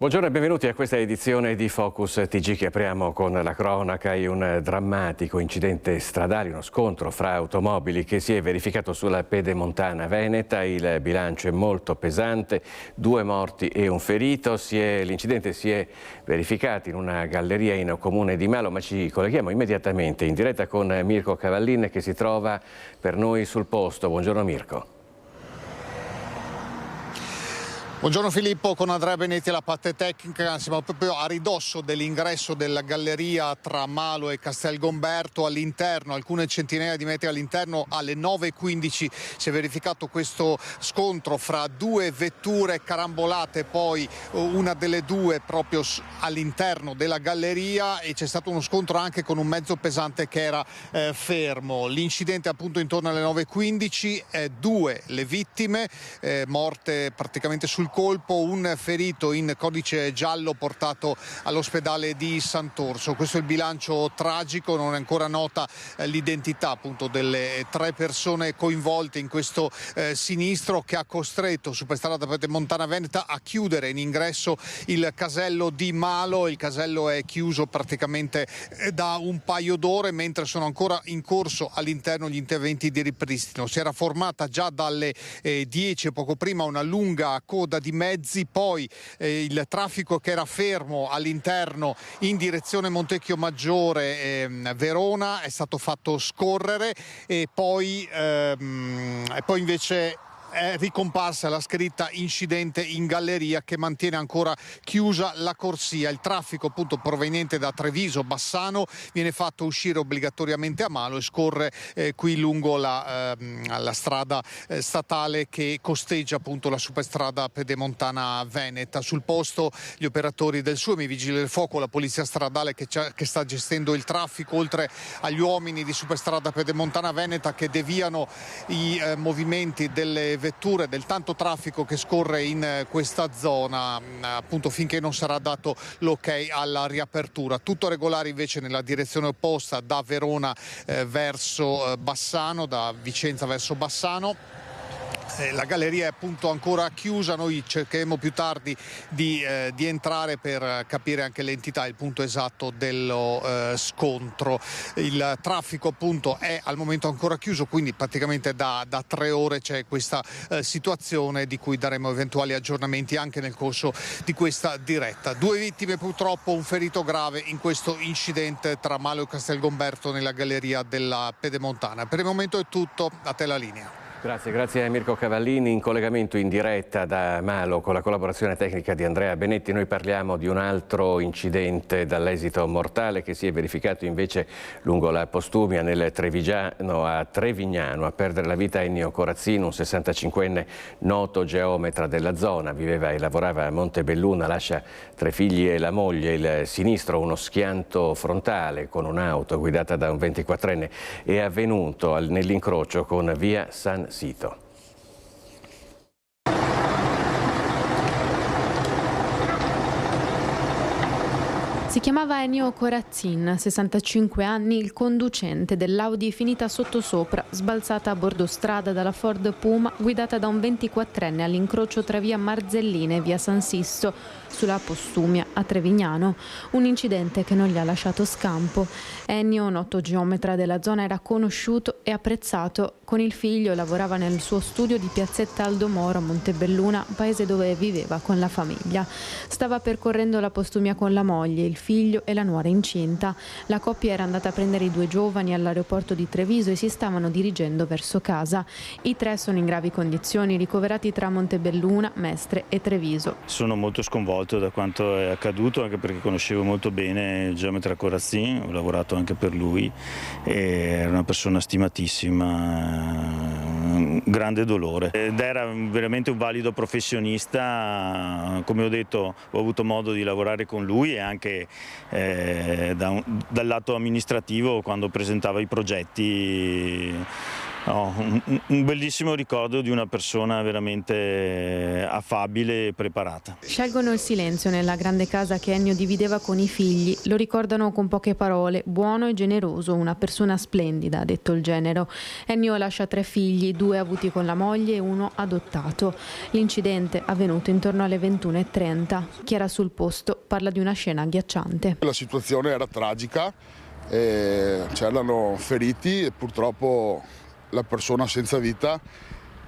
Buongiorno e benvenuti a questa edizione di Focus TG che apriamo con la cronaca di un drammatico incidente stradale, uno scontro fra automobili che si è verificato sulla Pedemontana Veneta. Il bilancio è molto pesante, 2 morti e un ferito. L'incidente si è verificato in una galleria in comune di Malo, ma ci colleghiamo immediatamente in diretta con Mirko Cavallin che si trova per noi sul posto. Buongiorno Mirko. Buongiorno Filippo, con Andrea Benetti alla parte tecnica. Siamo proprio a ridosso dell'ingresso della galleria tra Malo e Castelgomberto. All'interno, alcune centinaia di metri all'interno, alle 9:15 si è verificato questo scontro fra 2 vetture carambolate, poi una delle 2 proprio all'interno della galleria, e c'è stato uno scontro anche con un mezzo pesante che era fermo. L'incidente appunto intorno alle 9:15, 2 le vittime, morte praticamente sul colpo, un ferito in codice giallo portato all'ospedale di Sant'Orso. Questo è il bilancio tragico, non è ancora nota l'identità appunto delle 3 persone coinvolte in questo sinistro che ha costretto Superstrada Pedemontana Veneta a chiudere in ingresso il casello di Malo. Il casello è chiuso praticamente da un paio d'ore, mentre sono ancora in corso all'interno gli interventi di ripristino. Si era formata già dalle 10 poco prima una lunga coda di mezzi, poi il traffico che era fermo all'interno in direzione Montecchio Maggiore Verona è stato fatto scorrere, e poi invece è ricomparsa la scritta incidente in galleria che mantiene ancora chiusa la corsia. Il traffico appunto proveniente da Treviso Bassano viene fatto uscire obbligatoriamente a Malo e scorre qui lungo la strada statale che costeggia appunto la Superstrada Pedemontana Veneta. Sul posto gli operatori del SUEM, i vigili del fuoco, la polizia stradale che sta gestendo il traffico, oltre agli uomini di Superstrada Pedemontana Veneta che deviano i movimenti delle vetture, del tanto traffico che scorre in questa zona, appunto finché non sarà dato l'ok alla riapertura. Tutto regolare invece nella direzione opposta, da Verona verso Bassano, da Vicenza verso Bassano. La galleria è appunto ancora chiusa, noi cercheremo più tardi di entrare per capire anche l'entità e il punto esatto dello scontro. Il traffico appunto è al momento ancora chiuso, quindi praticamente da 3 ore c'è questa situazione di cui daremo eventuali aggiornamenti anche nel corso di questa diretta. 2 vittime purtroppo, un ferito grave in questo incidente tra Malo e Castelgomberto nella galleria della Pedemontana. Per il momento è tutto, a te la linea. Grazie a Mirko Cavallini in collegamento in diretta da Malo con la collaborazione tecnica di Andrea Benetti. Noi parliamo di un altro incidente dall'esito mortale che si è verificato invece lungo la Postumia nel Trevigiano a Trevignano. A perdere la vita Ennio Corazzino, un 65enne noto geometra della zona, viveva e lavorava a Montebelluna, lascia 3 figli e la moglie. Il sinistro, uno schianto frontale con un'auto guidata da un 24enne, è avvenuto nell'incrocio con via San Sito. Si chiamava Ennio Corazzin, 65 anni, il conducente dell'Audi finita sottosopra, sbalzata a bordo strada dalla Ford Puma, guidata da un 24enne all'incrocio tra via Marzelline e via San Sisto, sulla Postumia a Trevignano. Un incidente che non gli ha lasciato scampo. Ennio, noto geometra della zona, era conosciuto e apprezzato. Con il figlio lavorava nel suo studio di piazzetta Aldo Moro a Montebelluna, paese dove viveva con la famiglia. Stava percorrendo la Postumia con la moglie, il figlio e la nuora incinta. La coppia era andata a prendere i 2 giovani all'aeroporto di Treviso e si stavano dirigendo verso casa. I 3 sono in gravi condizioni, ricoverati tra Montebelluna, Mestre e Treviso. Sono molto sconvolto da quanto è accaduto, anche perché conoscevo molto bene il geometra Corazzin, ho lavorato anche per lui, era una persona stimatissima, un grande dolore ed era veramente un valido professionista. Come ho detto, ho avuto modo di lavorare con lui e anche dal lato amministrativo, quando presentava i progetti No, un bellissimo ricordo di una persona veramente affabile e preparata. Scelgono il silenzio nella grande casa che Ennio divideva con i figli. Lo ricordano con poche parole: buono e generoso, una persona splendida, ha detto il genero. Ennio lascia 3 figli, 2 avuti con la moglie e 1 adottato. L'incidente avvenuto intorno alle 21:30. Chi era sul posto parla di una scena agghiacciante. La situazione era tragica, c'erano feriti e purtroppo la persona senza vita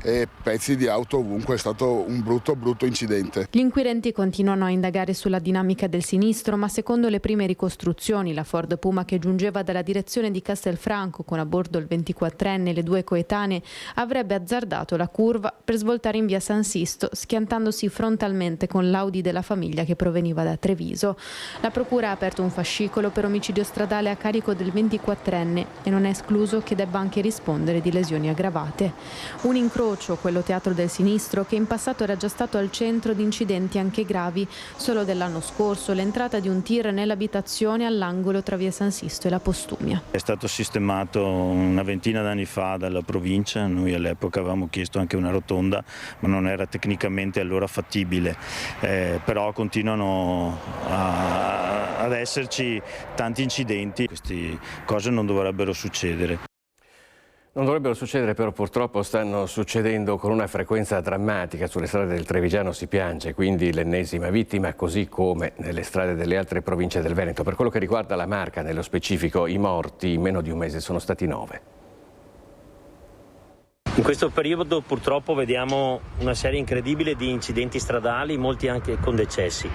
e pezzi di auto ovunque. È stato un brutto incidente. Gli inquirenti continuano a indagare sulla dinamica del sinistro, ma secondo le prime ricostruzioni la Ford Puma che giungeva dalla direzione di Castelfranco con a bordo il 24enne e le 2 coetanee avrebbe azzardato la curva per svoltare in via San Sisto, schiantandosi frontalmente con l'Audi della famiglia che proveniva da Treviso. La procura ha aperto un fascicolo per omicidio stradale a carico del 24enne e non è escluso che debba anche rispondere di lesioni aggravate. Un incrocio, quello teatro del sinistro, che in passato era già stato al centro di incidenti anche gravi. Solo dell'anno scorso l'entrata di un tir nell'abitazione all'angolo tra via San Sisto e la Postumia. È stato sistemato una ventina d'anni fa dalla provincia, noi all'epoca avevamo chiesto anche una rotonda, ma non era tecnicamente allora fattibile, però continuano ad esserci tanti incidenti. Queste cose non dovrebbero succedere. Non dovrebbero succedere, però purtroppo stanno succedendo con una frequenza drammatica. Sulle strade del Trevigiano si piange quindi l'ennesima vittima, così come nelle strade delle altre province del Veneto. Per quello che riguarda la Marca, nello specifico, i morti in meno di un mese sono stati 9. In questo periodo purtroppo vediamo una serie incredibile di incidenti stradali, molti anche con decessi.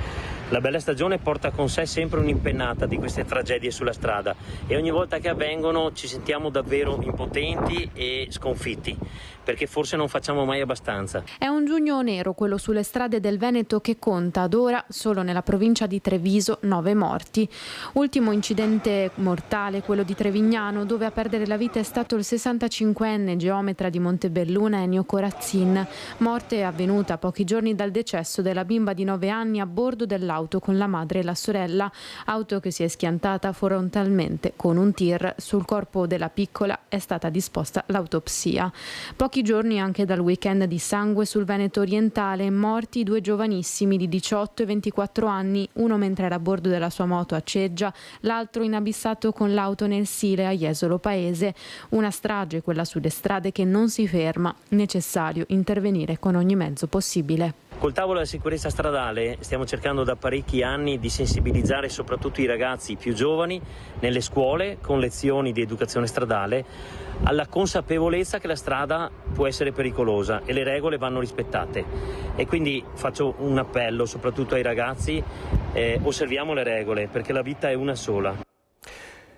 La bella stagione porta con sé sempre un'impennata di queste tragedie sulla strada e ogni volta che avvengono ci sentiamo davvero impotenti e sconfitti, perché forse non facciamo mai abbastanza. È un giugno nero quello sulle strade del Veneto che conta ad ora, solo nella provincia di Treviso, 9 morti. Ultimo incidente mortale, quello di Trevignano, dove a perdere la vita è stato il 65enne geometra di Montebelluna Ennio Corazzin. Morte avvenuta pochi giorni dal decesso della bimba di 9 anni a bordo dell'auto con la madre e la sorella, auto che si è schiantata frontalmente con un tir. Sul corpo della piccola è stata disposta l'autopsia. Pochi giorni anche dal weekend di sangue sul Veneto orientale, morti 2 giovanissimi di 18 e 24 anni, uno mentre era a bordo della sua moto a Ceggia, l'altro inabissato con l'auto nel Sile a Jesolo Paese. Una strage quella sulle strade che non si ferma, necessario intervenire con ogni mezzo possibile. Col tavolo della sicurezza stradale stiamo cercando da parecchi anni di sensibilizzare soprattutto i ragazzi più giovani nelle scuole con lezioni di educazione stradale alla consapevolezza che la strada può essere pericolosa e le regole vanno rispettate. E quindi faccio un appello soprattutto ai ragazzi: osserviamo le regole, perché la vita è una sola.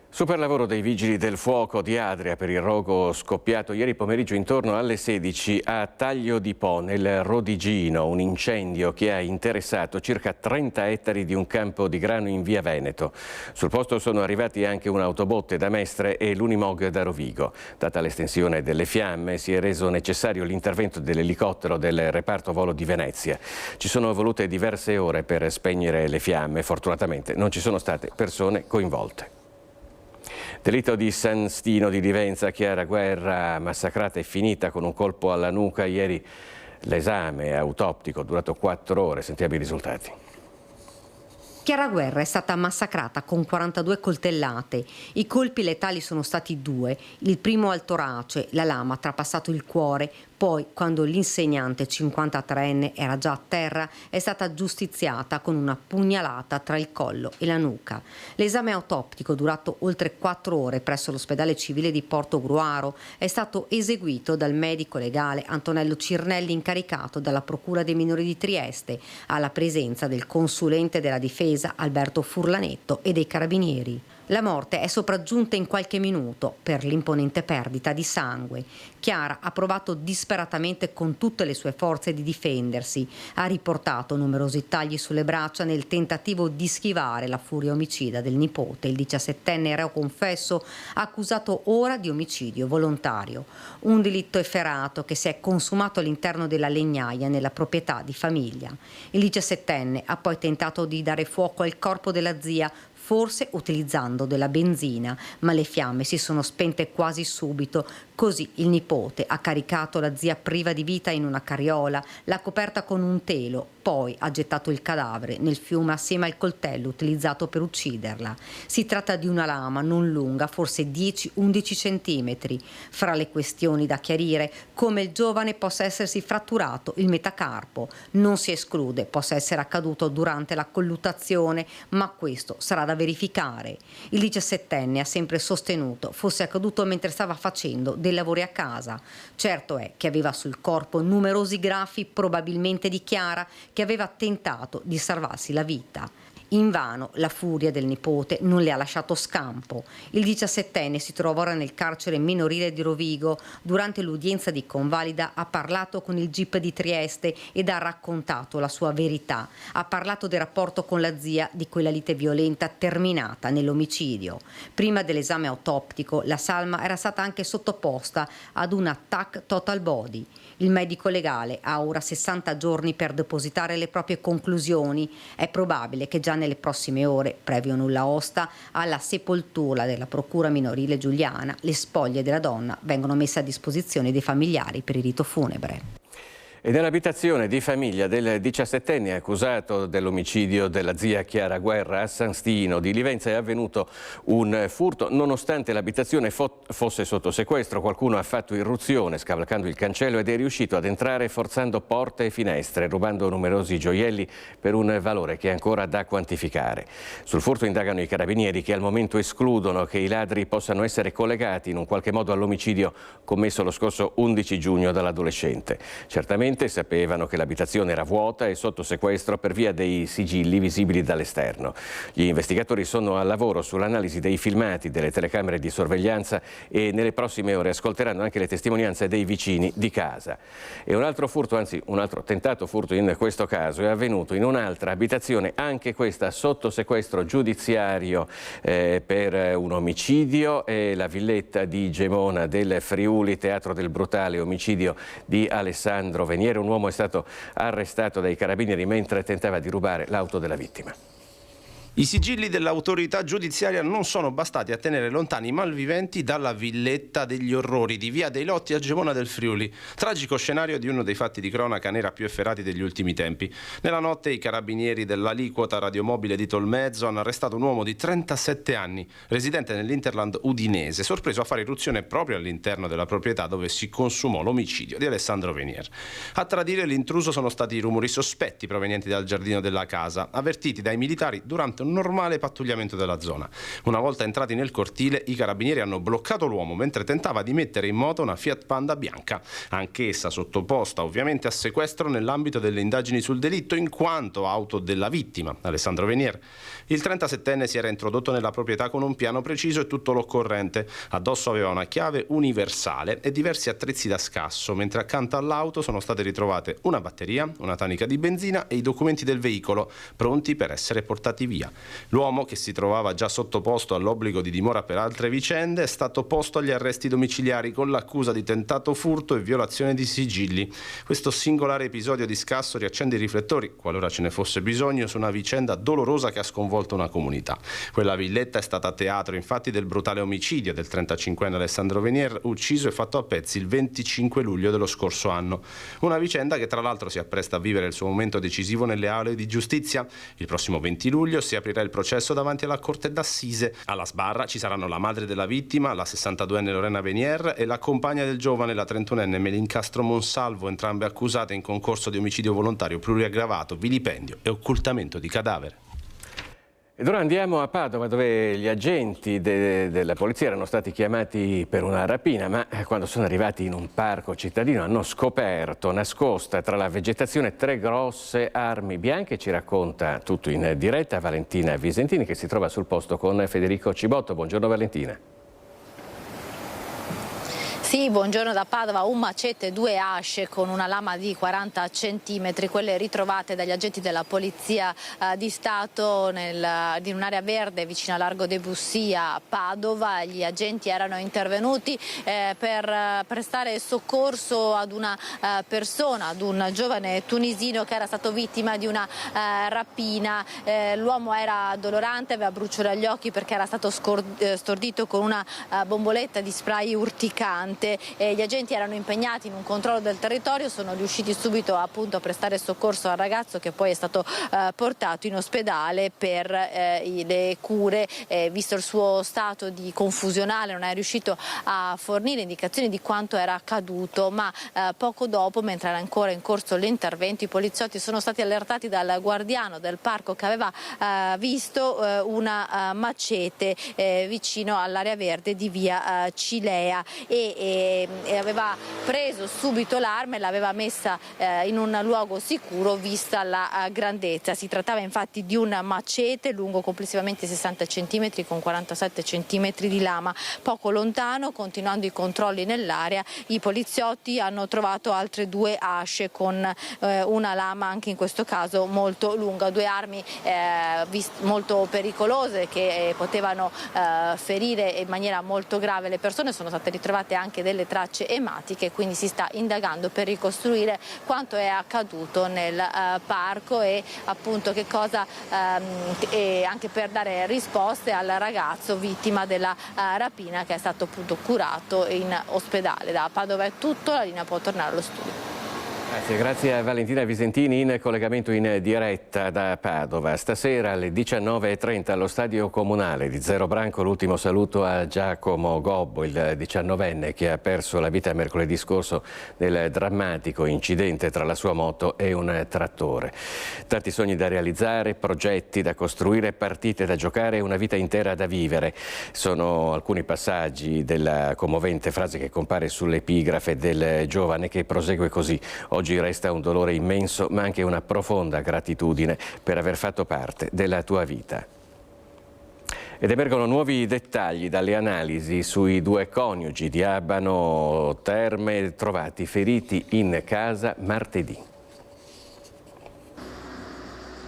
Super lavoro dei Vigili del Fuoco di Adria per il rogo scoppiato ieri pomeriggio intorno alle 16 a Taglio di Po, nel Rodigino, un incendio che ha interessato circa 30 ettari di un campo di grano in via Veneto. Sul posto sono arrivati anche un'autobotte da Mestre e l'Unimog da Rovigo. Data l'estensione delle fiamme, si è reso necessario l'intervento dell'elicottero del reparto volo di Venezia. Ci sono volute diverse ore per spegnere le fiamme, fortunatamente non ci sono state persone coinvolte. Delitto di San Stino di Livenza, Chiara Guerra massacrata e finita con un colpo alla nuca. Ieri l'esame autoptico durato 4 ore, sentiamo i risultati. Chiara Guerra è stata massacrata con 42 coltellate. I colpi letali sono stati 2, il primo al torace, la lama ha trapassato il cuore. Poi, quando l'insegnante 53enne era già a terra, è stata giustiziata con una pugnalata tra il collo e la nuca. L'esame autoptico, durato oltre 4 ore presso l'ospedale civile di Portogruaro, è stato eseguito dal medico legale Antonello Cirnelli, incaricato dalla Procura dei Minori di Trieste, alla presenza del consulente della difesa Alberto Furlanetto e dei carabinieri. La morte è sopraggiunta in qualche minuto per l'imponente perdita di sangue. Chiara ha provato disperatamente con tutte le sue forze di difendersi. Ha riportato numerosi tagli sulle braccia nel tentativo di schivare la furia omicida del nipote. Il 17enne reo confesso accusato ora di omicidio volontario. Un delitto efferato che si è consumato all'interno della legnaia nella proprietà di famiglia. Il 17enne ha poi tentato di dare fuoco al corpo della zia, forse utilizzando della benzina, ma le fiamme si sono spente quasi subito. Così il nipote ha caricato la zia priva di vita in una carriola, l'ha coperta con un telo, poi ha gettato il cadavere nel fiume assieme al coltello utilizzato per ucciderla. Si tratta di una lama non lunga, forse 10-11 centimetri. Fra le questioni da chiarire, come il giovane possa essersi fratturato il metacarpo. Non si esclude possa essere accaduto durante la colluttazione, ma questo sarà da verificare. Il 17enne ha sempre sostenuto fosse accaduto mentre stava facendo dei lavori a casa. Certo è che aveva sul corpo numerosi graffi, probabilmente dichiara che aveva tentato di salvarsi la vita. Invano la furia del nipote non le ha lasciato scampo. Il 17enne si trova ora nel carcere minorile di Rovigo. Durante l'udienza di convalida ha parlato con il GIP di Trieste ed ha raccontato la sua verità. Ha parlato del rapporto con la zia, di quella lite violenta terminata nell'omicidio. Prima dell'esame autoptico, la salma era stata anche sottoposta ad un TAC total body. Il medico legale ha ora 60 giorni per depositare le proprie conclusioni. È probabile che già nelle prossime ore, previo nulla osta, alla sepoltura della procura minorile giuliana, le spoglie della donna vengono messe a disposizione dei familiari per il rito funebre. E nell'abitazione di famiglia del 17enne accusato dell'omicidio della zia Chiara Guerra a San Stino di Livenza è avvenuto un furto. Nonostante l'abitazione fosse sotto sequestro, qualcuno ha fatto irruzione scavalcando il cancello ed è riuscito ad entrare forzando porte e finestre, rubando numerosi gioielli per un valore che è ancora da quantificare. Sul furto indagano i carabinieri che al momento escludono che i ladri possano essere collegati in un qualche modo all'omicidio commesso lo scorso 11 giugno dall'adolescente. Certamente sapevano che l'abitazione era vuota e sotto sequestro per via dei sigilli visibili dall'esterno. Gli investigatori sono al lavoro sull'analisi dei filmati delle telecamere di sorveglianza e nelle prossime ore ascolteranno anche le testimonianze dei vicini di casa. E un altro furto, anzi un altro tentato furto in questo caso, è avvenuto in un'altra abitazione, anche questa sotto sequestro giudiziario per un omicidio. È la villetta di Gemona del Friuli, teatro del brutale omicidio di Alessandro Venier. Un uomo è stato arrestato dai carabinieri mentre tentava di rubare l'auto della vittima. I sigilli dell'autorità giudiziaria non sono bastati a tenere lontani i malviventi dalla villetta degli orrori di via dei Lotti a Gemona del Friuli. Tragico scenario di uno dei fatti di cronaca nera più efferati degli ultimi tempi. Nella notte i carabinieri dell'aliquota radiomobile di Tolmezzo hanno arrestato un uomo di 37 anni, residente nell'Interland udinese, sorpreso a fare irruzione proprio all'interno della proprietà dove si consumò l'omicidio di Alessandro Venier. A tradire l'intruso sono stati i rumori sospetti provenienti dal giardino della casa, avvertiti dai militari durante un normale pattugliamento della zona. Una volta entrati nel cortile, i carabinieri hanno bloccato l'uomo mentre tentava di mettere in moto una Fiat Panda bianca, anch'essa sottoposta ovviamente a sequestro nell'ambito delle indagini sul delitto in quanto auto della vittima, Alessandro Venier. Il 37enne si era introdotto nella proprietà con un piano preciso e tutto l'occorrente. Addosso aveva una chiave universale e diversi attrezzi da scasso, mentre accanto all'auto sono state ritrovate una batteria, una tanica di benzina e i documenti del veicolo, pronti per essere portati via. L'uomo, che si trovava già sottoposto all'obbligo di dimora per altre vicende, è stato posto agli arresti domiciliari con l'accusa di tentato furto e violazione di sigilli. Questo singolare episodio di scasso riaccende i riflettori, qualora ce ne fosse bisogno, su una vicenda dolorosa che ha sconvolto una comunità. Quella villetta è stata teatro infatti del brutale omicidio del 35enne Alessandro Venier, ucciso e fatto a pezzi il 25 luglio dello scorso anno. Una vicenda che tra l'altro si appresta a vivere il suo momento decisivo nelle aule di giustizia. Il prossimo 20 luglio si aprirà il processo davanti alla Corte d'Assise. Alla sbarra ci saranno la madre della vittima, la 62enne Lorena Venier, e la compagna del giovane, la 31enne Melincastro Monsalvo, entrambe accusate in concorso di omicidio volontario pluriaggravato, vilipendio e occultamento di cadavere. Ed ora andiamo a Padova, dove gli agenti della polizia erano stati chiamati per una rapina, ma quando sono arrivati in un parco cittadino hanno scoperto, nascosta tra la vegetazione, 3 grosse armi bianche. Ci racconta tutto in diretta Valentina Visentini, che si trova sul posto con Federico Cibotto. Buongiorno Valentina. Sì, buongiorno da Padova. Un macete, 2 asce con una lama di 40 centimetri, quelle ritrovate dagli agenti della Polizia di Stato in un'area verde vicino a Largo de Bussy a Padova. Gli agenti erano intervenuti per prestare soccorso ad una persona, ad un giovane tunisino che era stato vittima di una rapina. L'uomo era dolorante, aveva bruciore agli occhi perché era stato stordito con una bomboletta di spray urticante. Gli agenti erano impegnati in un controllo del territorio, sono riusciti subito appunto a prestare soccorso al ragazzo, che poi è stato portato in ospedale per le cure. Visto il suo stato di confusionale non è riuscito a fornire indicazioni di quanto era accaduto, ma poco dopo, mentre era ancora in corso l'intervento, i poliziotti sono stati allertati dal guardiano del parco che aveva visto una macete vicino all'area verde di via Cilea e aveva preso subito l'arma e l'aveva messa in un luogo sicuro vista la grandezza. Si trattava infatti di un macete lungo complessivamente 60 cm con 47 cm di lama. Poco lontano, continuando i controlli nell'area, i poliziotti hanno trovato altre 2 asce con una lama anche in questo caso molto lunga, 2 armi molto pericolose che potevano ferire in maniera molto grave le persone. Sono state ritrovate anche delle tracce ematiche, quindi si sta indagando per ricostruire quanto è accaduto nel parco e appunto che cosa e anche per dare risposte al ragazzo vittima della rapina, che è stato appunto curato in ospedale. Da Padova è tutto, la linea può tornare allo studio. Grazie a Valentina Visentini in collegamento in diretta da Padova. Stasera alle 19:30 allo Stadio Comunale di Zero Branco l'ultimo saluto a Giacomo Gobbo, il 19enne che ha perso la vita mercoledì scorso nel drammatico incidente tra la sua moto e un trattore. Tanti sogni da realizzare, progetti da costruire, partite da giocare e una vita intera da vivere. Sono alcuni passaggi della commovente frase che compare sull'epigrafe del giovane, che prosegue così: oggi resta un dolore immenso, ma anche una profonda gratitudine per aver fatto parte della tua vita. Ed emergono nuovi dettagli dalle analisi sui 2 coniugi di Abano Terme trovati feriti in casa martedì.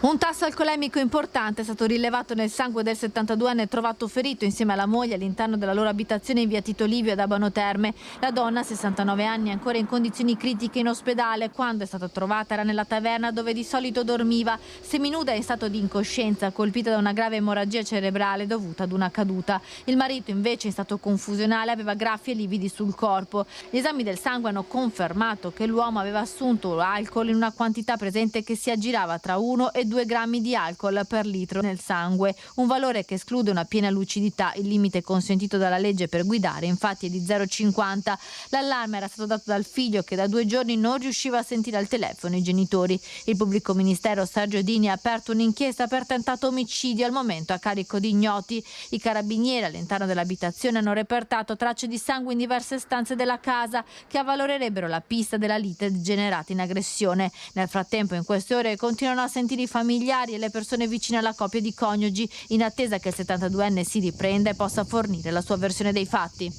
Un tasso alcolemico importante è stato rilevato nel sangue del 72enne trovato ferito insieme alla moglie all'interno della loro abitazione in via Tito Livio ad Abano Terme. La donna, 69 anni, è ancora in condizioni critiche in ospedale. Quando è stata trovata era nella taverna dove di solito dormiva, seminuda in stato di incoscienza, colpita da una grave emorragia cerebrale dovuta ad una caduta. Il marito, invece, in stato confusionale, aveva graffi e lividi sul corpo. Gli esami del sangue hanno confermato che l'uomo aveva assunto alcol in una quantità presente che si aggirava tra 1 e 2 grammi di alcol per litro nel sangue, un valore che esclude una piena lucidità. Il limite consentito dalla legge per guidare infatti è di 0,50. L'allarme era stato dato dal figlio, che da 2 giorni non riusciva a sentire al telefono i genitori. Il pubblico ministero Sergio Dini ha aperto un'inchiesta per tentato omicidio, al momento a carico di ignoti. I carabinieri all'interno dell'abitazione hanno repertato tracce di sangue in diverse stanze della casa che avvalorerebbero la pista della lite degenerata in aggressione. Nel frattempo, in queste ore continuano a sentire i familiari e le persone vicine alla coppia di coniugi, in attesa che il 72enne si riprenda e possa fornire la sua versione dei fatti.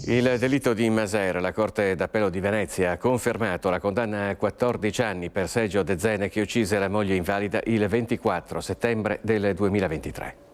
Il delitto di Masera, la Corte d'Appello di Venezia ha confermato la condanna a 14 anni per Sergio De Zene, che uccise la moglie invalida il 24 settembre del 2023.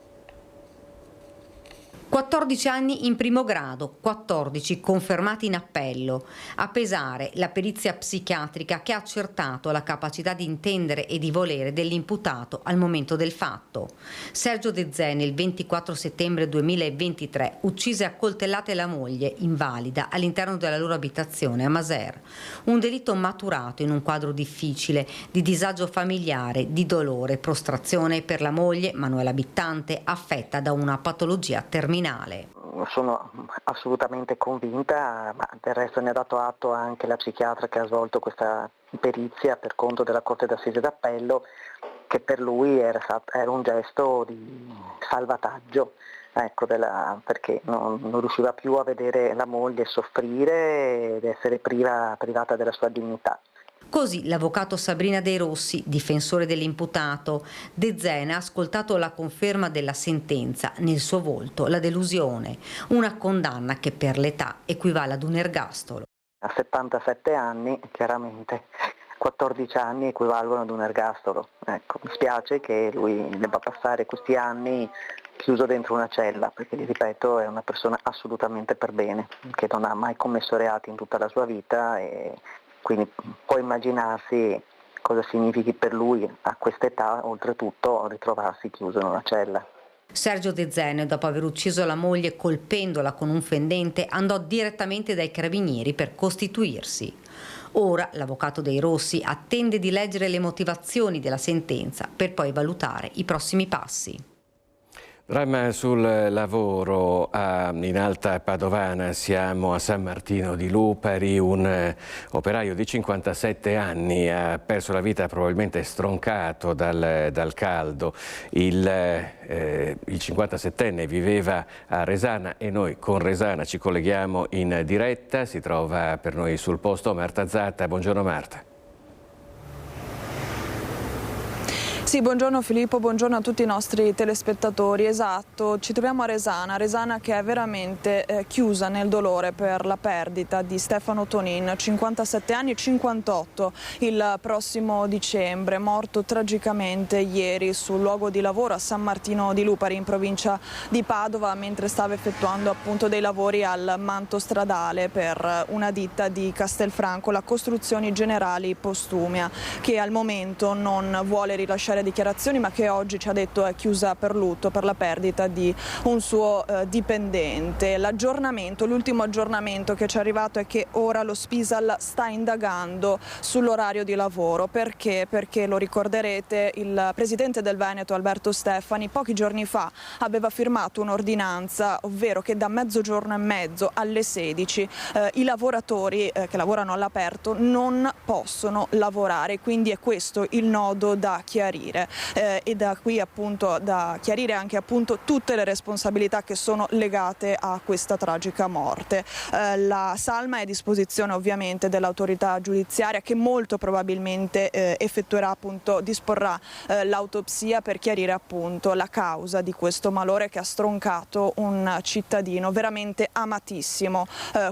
14 anni in primo grado, 14 confermati in appello. A pesare la perizia psichiatrica che ha accertato la capacità di intendere e di volere dell'imputato al momento del fatto. Sergio De Zene il 24 settembre 2023 uccise a coltellate la moglie invalida all'interno della loro abitazione a Masera. Un delitto maturato in un quadro difficile di disagio familiare, di dolore, prostrazione per la moglie Manuela Bittante, affetta da una patologia terminale. Sono assolutamente convinta, ma del resto ne ha dato atto anche la psichiatra che ha svolto questa perizia per conto della Corte d'Assise d'Appello, che per lui era un gesto di salvataggio, ecco, perché non riusciva più a vedere la moglie soffrire ed essere privata della sua dignità. Così l'avvocato Sabrina De Rossi, difensore dell'imputato. De Zena ha ascoltato la conferma della sentenza, nel suo volto la delusione, una condanna che per l'età equivale ad un ergastolo. A 77 anni, chiaramente, 14 anni equivalgono ad un ergastolo. Ecco, mi spiace che lui debba passare questi anni chiuso dentro una cella, perché, ripeto, è una persona assolutamente per bene, che non ha mai commesso reati in tutta la sua vita e quindi può immaginarsi cosa significhi per lui a quest'età, oltretutto, ritrovarsi chiuso in una cella. Sergio De Zena, dopo aver ucciso la moglie colpendola con un fendente, andò direttamente dai carabinieri per costituirsi. Ora l'avvocato dei Rossi attende di leggere le motivazioni della sentenza per poi valutare i prossimi passi. Dramma sul lavoro in Alta Padovana, siamo a San Martino di Lupari, un operaio di 57 anni ha perso la vita probabilmente stroncato dal caldo. Il 57enne viveva a Resana e noi con Resana ci colleghiamo in diretta, si trova per noi sul posto Marta Zatta. Buongiorno Marta. Sì, buongiorno Filippo, buongiorno a tutti i nostri telespettatori. Esatto, ci troviamo a Resana che è veramente chiusa nel dolore per la perdita di Stefano Tonin, 57 anni, 58 il prossimo dicembre, morto tragicamente ieri sul luogo di lavoro a San Martino di Lupari in provincia di Padova mentre stava effettuando appunto dei lavori al manto stradale per una ditta di Castelfranco, la Costruzioni Generali Postumia, che al momento non vuole rilasciare dichiarazioni ma che oggi ci ha detto è chiusa per lutto per la perdita di un suo dipendente. L'ultimo aggiornamento che ci è arrivato è che ora lo Spisal sta indagando sull'orario di lavoro. Perché? Perché lo ricorderete, il presidente del Veneto Alberto Stefani pochi giorni fa aveva firmato un'ordinanza, ovvero che da mezzogiorno e mezzo alle 16 i lavoratori che lavorano all'aperto non possono lavorare, quindi è questo il nodo da chiarire. E da qui appunto da chiarire anche appunto tutte le responsabilità che sono legate a questa tragica morte. La salma è a disposizione ovviamente dell'autorità giudiziaria che molto probabilmente disporrà l'autopsia per chiarire appunto la causa di questo malore che ha stroncato un cittadino veramente amatissimo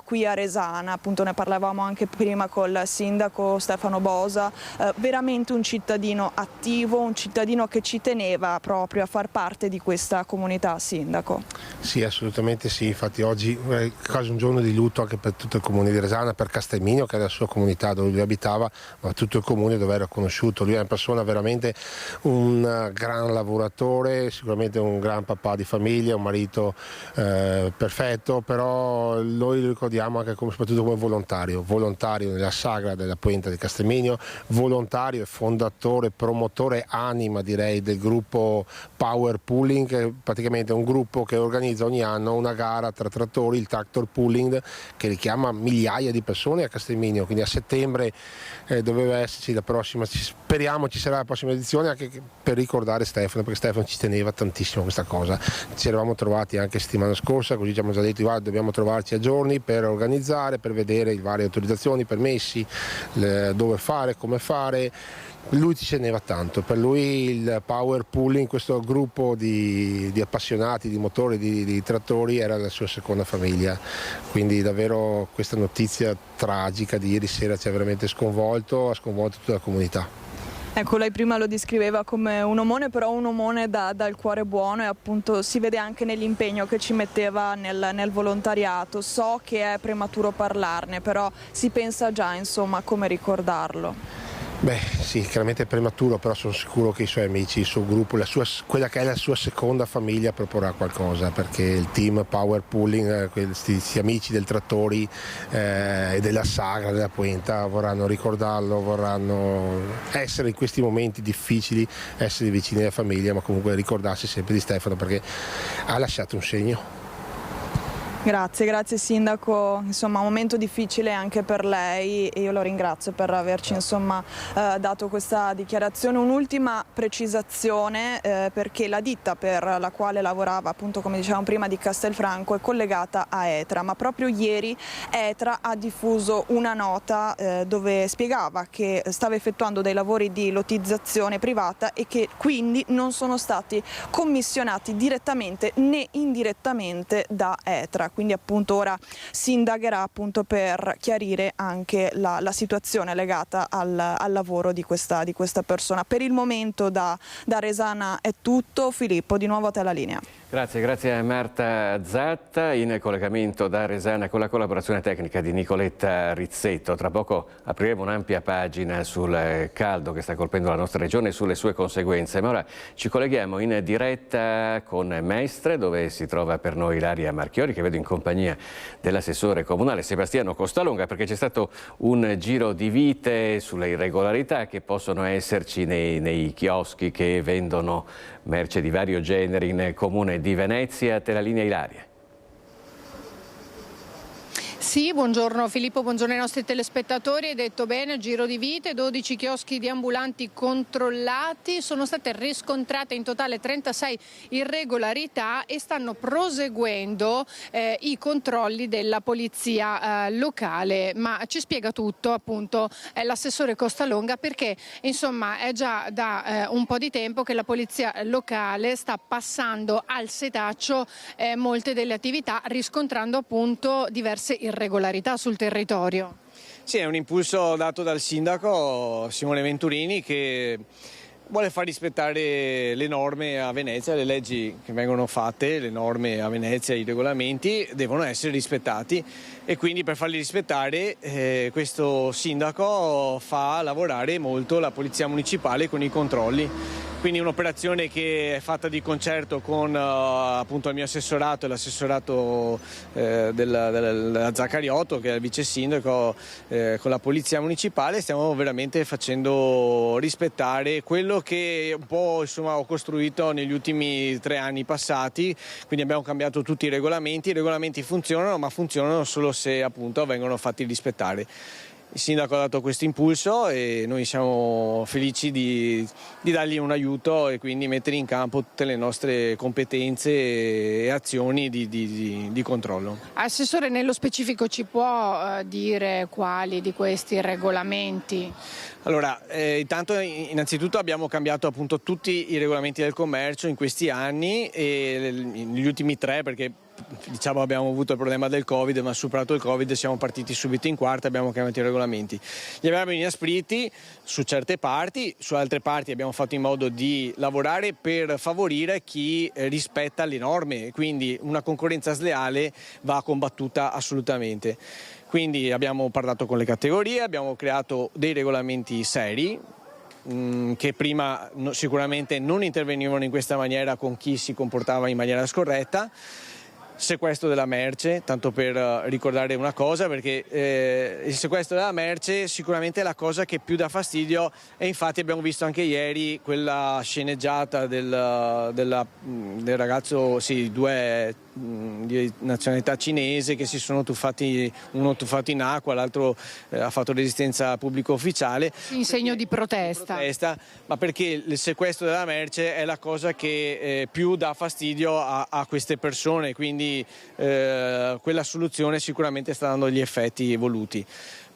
qui a Resana. Appunto ne parlavamo anche prima col sindaco Stefano Bosa, veramente un cittadino attivo, un cittadino che ci teneva proprio a far parte di questa comunità, sindaco. Sì, assolutamente sì, infatti oggi è quasi un giorno di lutto anche per tutto il comune di Resana, per Castelmino che è la sua comunità dove lui abitava, ma tutto il comune dove era conosciuto. Lui è una persona veramente un gran lavoratore, sicuramente un gran papà di famiglia, un marito perfetto, però noi lo ricordiamo anche soprattutto come volontario nella sagra della Puente di Castelmino, volontario e fondatore, promotore anima direi del gruppo Power Pooling, che praticamente è un gruppo che organizza ogni anno una gara tra trattori, il Tractor Pooling, che richiama migliaia di persone a Castelmino, quindi a settembre doveva esserci la prossima, speriamo ci sarà la prossima edizione anche per ricordare Stefano, perché Stefano ci teneva tantissimo a questa cosa. Ci eravamo trovati anche settimana scorsa, così ci abbiamo già detto guarda, dobbiamo trovarci a giorni per organizzare, per vedere le varie autorizzazioni, permessi, dove fare, come fare. Lui ci teneva tanto, per lui il Power Pooling, questo gruppo di appassionati di motori, di trattori, era la sua seconda famiglia, quindi davvero questa notizia tragica di ieri sera ci ha veramente sconvolto, ha sconvolto tutta la comunità. Ecco, lei prima lo descriveva come un omone, però un omone dal cuore buono, e appunto si vede anche nell'impegno che ci metteva nel volontariato. So che è prematuro parlarne, però si pensa già insomma a come ricordarlo. Beh sì, chiaramente è prematuro, però sono sicuro che i suoi amici, il suo gruppo, quella che è la sua seconda famiglia proporrà qualcosa, perché il team Power Pooling, questi amici del trattori e della sagra della Puenta vorranno ricordarlo, vorranno essere in questi momenti difficili, essere vicini alla famiglia, ma comunque ricordarsi sempre di Stefano perché ha lasciato un segno. Grazie Sindaco, insomma un momento difficile anche per lei e io lo ringrazio per averci dato questa dichiarazione. Un'ultima precisazione perché la ditta per la quale lavorava, appunto come dicevamo prima, di Castelfranco è collegata a Etra, ma proprio ieri Etra ha diffuso una nota dove spiegava che stava effettuando dei lavori di lottizzazione privata e che quindi non sono stati commissionati direttamente né indirettamente da Etra. Quindi appunto ora si indagherà appunto per chiarire anche la situazione legata al lavoro di questa persona. Per il momento da Resana è tutto. Filippo, di nuovo a te la linea. Grazie a Marta Zatta, in collegamento da Resana con la collaborazione tecnica di Nicoletta Rizzetto. Tra poco apriremo un'ampia pagina sul caldo che sta colpendo la nostra regione e sulle sue conseguenze, ma ora ci colleghiamo in diretta con Mestre, dove si trova per noi Ilaria Marchiori, che vedo in compagnia dell'assessore comunale Sebastiano Costalonga, perché c'è stato un giro di vite sulle irregolarità che possono esserci nei chioschi che vendono merce di vario genere in comune di Venezia. Te la linea, Ilaria. Sì, buongiorno Filippo, buongiorno ai nostri telespettatori. Hai detto bene, giro di vite, 12 chioschi di ambulanti controllati, sono state riscontrate in totale 36 irregolarità e stanno proseguendo i controlli della polizia locale, ma ci spiega tutto appunto l'assessore Costalonga, perché insomma è già da un po' di tempo che la polizia locale sta passando al setaccio molte delle attività, riscontrando appunto diverse irregolarità sul territorio. Sì, è un impulso dato dal sindaco Simone Venturini, che vuole far rispettare le norme a Venezia, le leggi che vengono fatte, le norme a Venezia, i regolamenti devono essere rispettati e quindi per farli rispettare questo sindaco fa lavorare molto la polizia municipale con i controlli. Quindi un'operazione che è fatta di concerto con appunto il mio assessorato e l'assessorato della Zaccariotto, che è il vice sindaco, con la polizia municipale. Stiamo veramente facendo rispettare quello che un po' ho costruito negli ultimi 3 anni passati, quindi abbiamo cambiato tutti i regolamenti funzionano, ma funzionano solo se appunto vengono fatti rispettare. Il sindaco ha dato questo impulso e noi siamo felici di dargli un aiuto e quindi mettere in campo tutte le nostre competenze e azioni di controllo. Assessore, nello specifico ci può dire quali di questi regolamenti? Allora, intanto innanzitutto abbiamo cambiato appunto tutti i regolamenti del commercio in questi anni e negli ultimi 3, perché diciamo abbiamo avuto il problema del Covid, ma superato il Covid siamo partiti subito in quarta e abbiamo cambiato i regolamenti. Li abbiamo inaspriti su certe parti, su altre parti abbiamo fatto in modo di lavorare per favorire chi rispetta le norme, quindi una concorrenza sleale va combattuta assolutamente. Quindi abbiamo parlato con le categorie, abbiamo creato dei regolamenti seri che prima sicuramente non intervenivano in questa maniera con chi si comportava in maniera scorretta. Sequestro della merce, tanto per ricordare una cosa, perché il sequestro della merce sicuramente è la cosa che più dà fastidio e infatti abbiamo visto anche ieri quella sceneggiata del ragazzo, sì, 2 di nazionalità cinese che si sono tuffati, uno tuffato in acqua, l'altro ha fatto resistenza pubblico ufficiale. In segno di protesta. Ma perché il sequestro della merce è la cosa che più dà fastidio a queste persone, quindi quella soluzione sicuramente sta dando gli effetti voluti.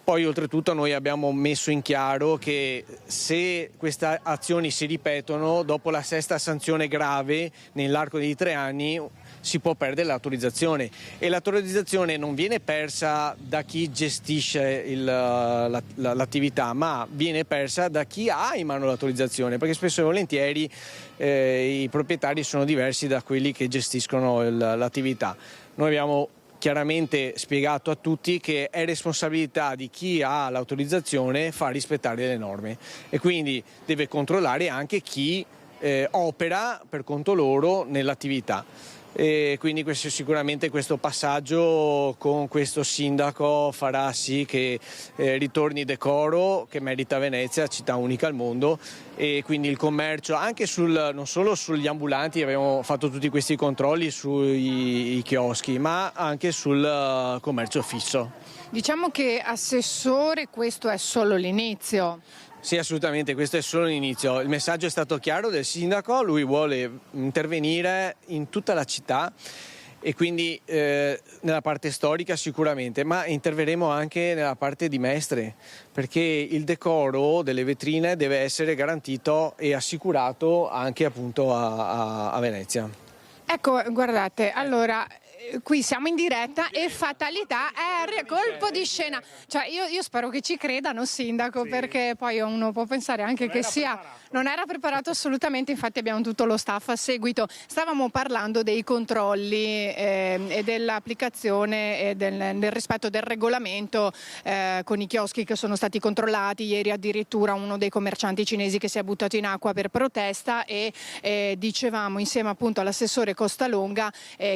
Poi oltretutto noi abbiamo messo in chiaro che se queste azioni si ripetono, dopo la 6ª sanzione grave nell'arco di 3 anni si può perdere l'autorizzazione e l'autorizzazione non viene persa da chi gestisce l'attività, ma viene persa da chi ha in mano l'autorizzazione, perché spesso e volentieri i proprietari sono diversi da quelli che gestiscono l'attività. Noi abbiamo chiaramente spiegato a tutti che è responsabilità di chi ha l'autorizzazione far rispettare le norme e quindi deve controllare anche chi opera per conto loro nell'attività. e quindi sicuramente questo passaggio con questo sindaco farà sì che ritorni decoro che merita Venezia, città unica al mondo, e quindi il commercio anche non solo sugli ambulanti, abbiamo fatto tutti questi controlli sui chioschi, ma anche sul commercio fisso. Diciamo che assessore, questo è solo l'inizio. Sì, assolutamente, questo è solo l'inizio. Il messaggio è stato chiaro del sindaco, lui vuole intervenire in tutta la città e quindi nella parte storica sicuramente, ma interverremo anche nella parte di Mestre, perché il decoro delle vetrine deve essere garantito e assicurato anche appunto a Venezia. Ecco, guardate, allora qui siamo in diretta e fatalità, colpo di scena. Cioè io spero che ci credano, sindaco, sì, perché poi uno può pensare anche che non era preparato assolutamente, infatti abbiamo tutto lo staff a seguito. Stavamo parlando dei controlli e dell'applicazione e del rispetto del regolamento con i chioschi che sono stati controllati. Ieri addirittura uno dei commercianti cinesi che si è buttato in acqua per protesta e dicevamo insieme appunto all'assessore Costalonga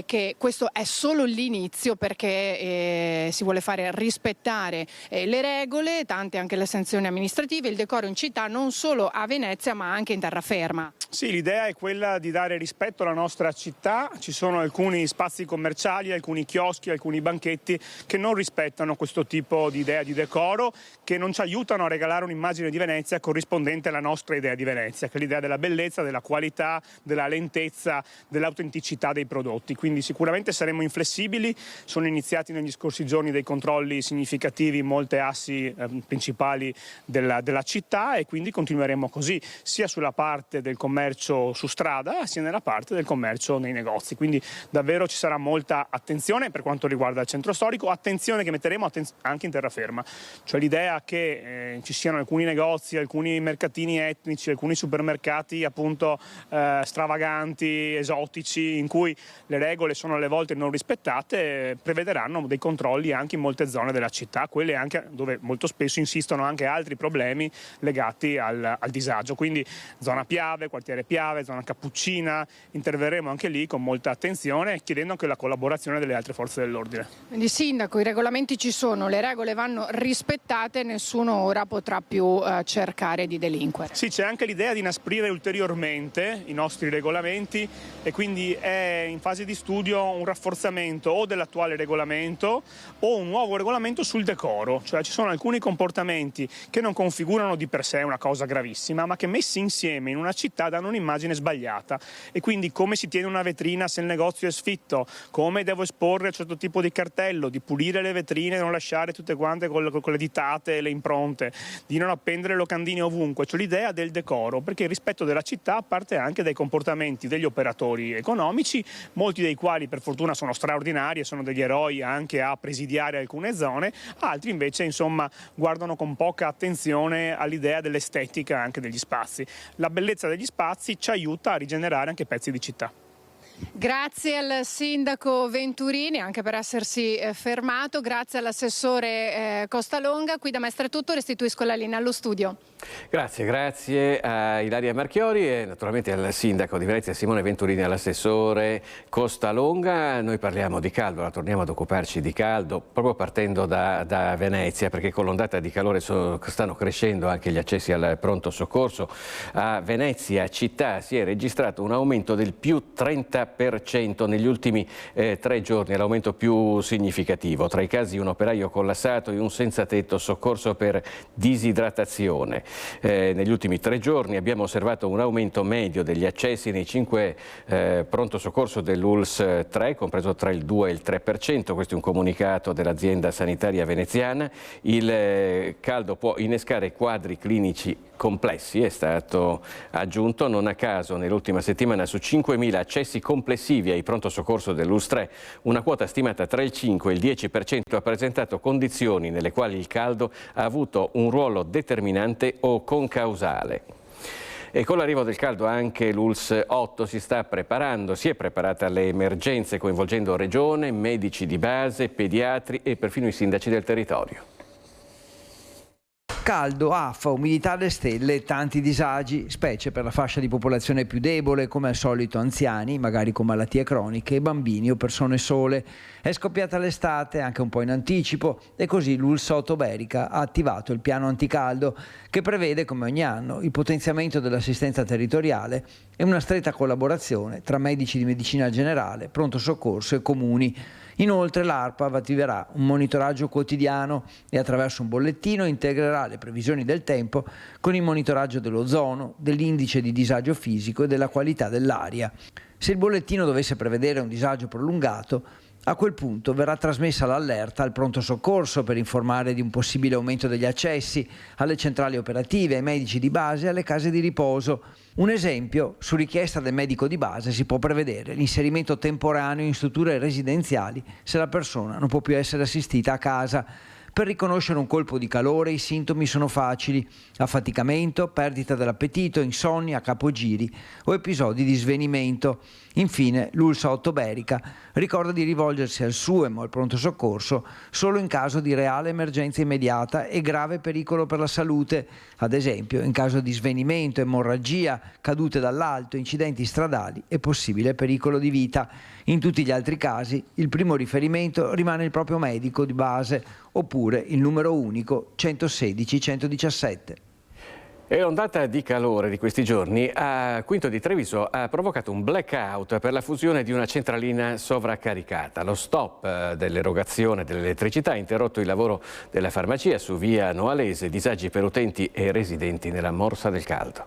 che questo è solo l'inizio, perché si vuole fare rispettare le regole, tante anche le sanzioni amministrative, il decoro in città, non solo a Venezia ma anche in terraferma. Sì, l'idea è quella di dare rispetto alla nostra città. Ci sono alcuni spazi commerciali, alcuni chioschi, alcuni banchetti che non rispettano questo tipo di idea di decoro, che non ci aiutano a regalare un'immagine di Venezia corrispondente alla nostra idea di Venezia, che è l'idea della bellezza, della qualità, della lentezza, dell'autenticità dei prodotti. Quindi sicuramente saremo inflessibili. Sono iniziati negli scorsi giorni dei controlli significativi in molte assi principali della città, e quindi continueremo così, sia sulla parte del commercio su strada sia nella parte del commercio nei negozi. Quindi davvero ci sarà molta attenzione per quanto riguarda il centro storico, attenzione che metteremo anche in terraferma, cioè l'idea che ci siano alcuni negozi, alcuni mercatini etnici, alcuni supermercati appunto stravaganti, esotici, in cui le regole sono alle volte non rispettate, prevederanno dei controlli anche in molte zone della città, quelle anche dove molto spesso insistono anche altri problemi legati al disagio. Quindi zona Piave, quartiere Piave, zona Cappuccina, interverremo anche lì con molta attenzione, chiedendo anche la collaborazione delle altre forze dell'ordine. Quindi sindaco, i regolamenti ci sono, le regole vanno rispettate, nessuno ora potrà più cercare di delinquere. Sì, c'è anche l'idea di inasprire ulteriormente i nostri regolamenti, e quindi è in fase di studio un rafforzamento o dell'attuale regolamento o un nuovo regolamento sul decoro, cioè ci sono alcuni comportamenti che non configurano di per sé una cosa gravissima, ma che messi insieme in una città danno un'immagine sbagliata. E quindi come si tiene una vetrina se il negozio è sfitto, come devo esporre a un certo tipo di cartello, di pulire le vetrine, non lasciare tutte quante con le ditate e le impronte, di non appendere locandini ovunque, cioè l'idea del decoro, perché il rispetto della città parte anche dai comportamenti degli operatori economici, molti dei quali per fortuna sono straordinari e sono degli eroi anche a presidiare alcune zone, altri invece insomma guardano con poca attenzione all'idea dell'estetica anche degli spazi. La bellezza degli spazi ci aiuta a rigenerare anche pezzi di città. Grazie al sindaco Venturini anche per essersi fermato, grazie all'assessore Costalonga. Qui da Mestre è tutto, restituisco la linea allo studio. Grazie a Ilaria Marchiori e naturalmente al sindaco di Venezia Simone Venturini e all'assessore Costalonga. Noi parliamo di caldo, ora torniamo ad occuparci di caldo proprio partendo da Venezia, perché con l'ondata di calore stanno crescendo anche gli accessi al pronto soccorso. A Venezia città si è registrato un aumento del più 30% negli ultimi 3 giorni, è l'aumento più significativo. Tra i casi un operaio collassato e un senza tetto soccorso per disidratazione. Negli ultimi 3 giorni abbiamo osservato un aumento medio degli accessi nei 5 pronto soccorso dell'ULSS 3, compreso tra il 2 e il 3%, questo è un comunicato dell'azienda sanitaria veneziana. Il caldo può innescare quadri clinici complessi, è stato aggiunto. Non a caso nell'ultima settimana su 5.000 accessi complessivi ai pronto soccorso dell'ULSS 3, una quota stimata tra il 5 e il 10% ha presentato condizioni nelle quali il caldo ha avuto un ruolo determinante o concausale. E con l'arrivo del caldo anche l'ULSS 8 si è preparata alle emergenze coinvolgendo regione, medici di base, pediatri e perfino i sindaci del territorio. Caldo, affa, umidità alle stelle e tanti disagi, specie per la fascia di popolazione più debole, come al solito anziani, magari con malattie croniche, bambini o persone sole. È scoppiata l'estate, anche un po' in anticipo, e così l'ULSS Otto Berica ha attivato il piano anticaldo, che prevede, come ogni anno, il potenziamento dell'assistenza territoriale e una stretta collaborazione tra medici di medicina generale, pronto soccorso e comuni. Inoltre l'ARPAV attiverà un monitoraggio quotidiano e attraverso un bollettino integrerà le previsioni del tempo con il monitoraggio dell'ozono, dell'indice di disagio fisico e della qualità dell'aria. Se il bollettino dovesse prevedere un disagio prolungato, a quel punto verrà trasmessa l'allerta al pronto soccorso per informare di un possibile aumento degli accessi alle centrali operative, ai medici di base e alle case di riposo. Un esempio: su richiesta del medico di base si può prevedere l'inserimento temporaneo in strutture residenziali se la persona non può più essere assistita a casa. Per riconoscere un colpo di calore i sintomi sono facili: affaticamento, perdita dell'appetito, insonnia, capogiri o episodi di svenimento. Infine, l'ULSS Otto Berica ricorda di rivolgersi al SUEM o al pronto soccorso solo in caso di reale emergenza immediata e grave pericolo per la salute, ad esempio in caso di svenimento, emorragia, cadute dall'alto, incidenti stradali e possibile pericolo di vita. In tutti gli altri casi il primo riferimento rimane il proprio medico di base oppure il numero unico 116 117. E l'ondata di calore di questi giorni a Quinto di Treviso ha provocato un blackout per la fusione di una centralina sovraccaricata. Lo stop dell'erogazione dell'elettricità ha interrotto il lavoro della farmacia su via Noalese, disagi per utenti e residenti nella Morsa del Caldo.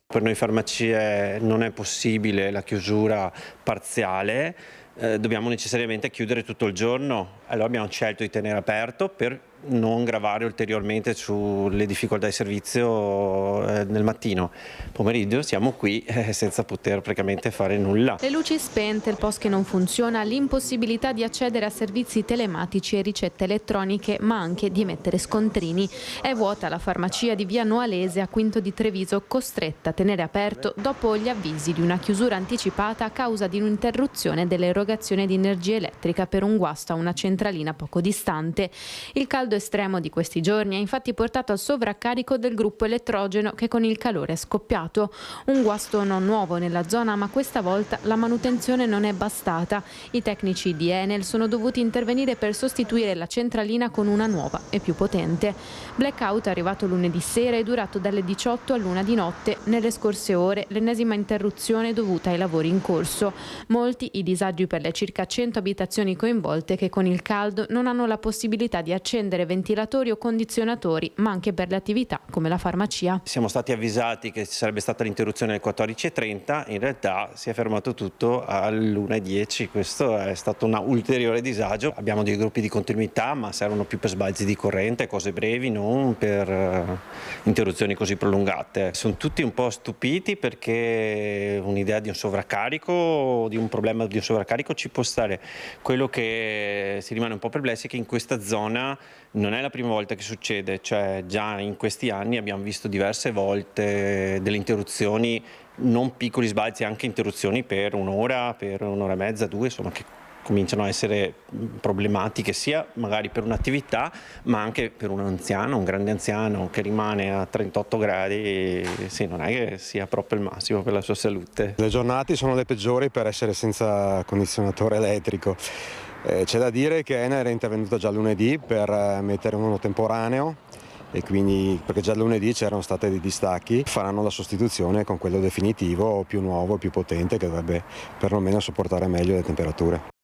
Per noi farmacie non è possibile la chiusura parziale, dobbiamo necessariamente chiudere tutto il giorno. Allora abbiamo scelto di tenere aperto per non gravare ulteriormente sulle difficoltà di servizio nel mattino. Pomeriggio siamo qui senza poter praticamente fare nulla. Le luci spente, il POS che non funziona, l'impossibilità di accedere a servizi telematici e ricette elettroniche, ma anche di emettere scontrini. È vuota la farmacia di via Noalese a Quinto di Treviso, costretta a tenere aperto dopo gli avvisi di una chiusura anticipata a causa di un'interruzione dell'erogazione di energia elettrica per un guasto a una centralina poco distante. Il caldo estremo di questi giorni ha infatti portato al sovraccarico del gruppo elettrogeno che con il calore è scoppiato. Un guasto non nuovo nella zona, ma questa volta la manutenzione non è bastata. I tecnici di Enel sono dovuti intervenire per sostituire la centralina con una nuova e più potente. Blackout arrivato lunedì sera e durato dalle 18 all'1 di notte. Nelle scorse ore l'ennesima interruzione dovuta ai lavori in corso. Molti i disagi per le circa 100 abitazioni coinvolte che con il caldo non hanno la possibilità di accendere ventilatori o condizionatori, ma anche per le attività come la farmacia. Siamo stati avvisati che ci sarebbe stata l'interruzione alle 14:30, in realtà si è fermato tutto all'1:10, questo è stato un ulteriore disagio. Abbiamo dei gruppi di continuità, ma servono più per sbalzi di corrente, cose brevi, non per interruzioni così prolungate. Sono tutti un po' stupiti perché un'idea di un sovraccarico, di un problema di un sovraccarico ci può stare. Quello che si rimane un po' perplessi è che in questa zona non è la prima volta che succede, cioè già in questi anni abbiamo visto diverse volte delle interruzioni, non piccoli sbalzi, anche interruzioni per un'ora e mezza, due, insomma, che cominciano a essere problematiche sia magari per un'attività ma anche per un anziano, un grande anziano che rimane a 38 gradi, sì, non è che sia proprio il massimo per la sua salute. Le giornate sono le peggiori per essere senza condizionatore elettrico. C'è da dire che Enel era intervenuta già lunedì per mettere uno temporaneo e quindi, perché già lunedì c'erano stati dei distacchi, faranno la sostituzione con quello definitivo, più nuovo, più potente, che dovrebbe perlomeno sopportare meglio le temperature.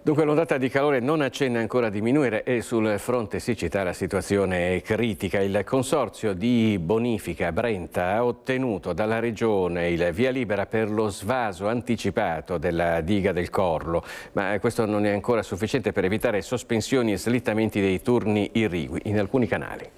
Dunque l'ondata di calore non accenna ancora a diminuire e sul fronte siccità la situazione è critica. Il consorzio di bonifica Brenta ha ottenuto dalla Regione il via libera per lo svaso anticipato della diga del Corlo, ma questo non è ancora sufficiente per evitare sospensioni e slittamenti dei turni irrigui in alcuni canali.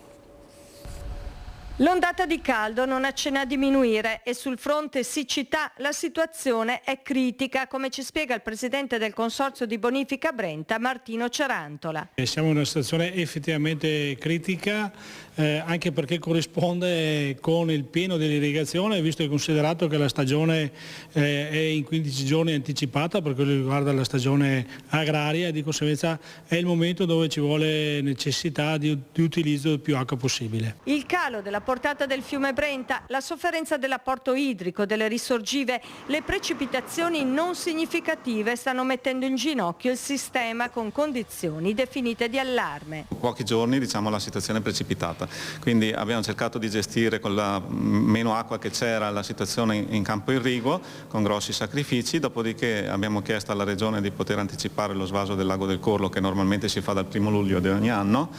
L'ondata di caldo non accenna a diminuire e sul fronte siccità la situazione è critica, come ci spiega il presidente del Consorzio di Bonifica Brenta, Martino Cerantola. Siamo in una situazione effettivamente critica, anche perché corrisponde con il pieno dell'irrigazione, visto e considerato che la stagione è in 15 giorni anticipata per quello che riguarda la stagione agraria, e di conseguenza è il momento dove ci vuole necessità di utilizzo del più acqua possibile. Il calo della portata del fiume Brenta, la sofferenza dell'apporto idrico, delle risorgive, le precipitazioni non significative stanno mettendo in ginocchio il sistema con condizioni definite di allarme. Pochi giorni la situazione è precipitata, quindi abbiamo cercato di gestire con la meno acqua che c'era la situazione in campo irriguo con grossi sacrifici, dopodiché abbiamo chiesto alla Regione di poter anticipare lo svaso del lago del Corlo, che normalmente si fa dal 1° luglio di ogni anno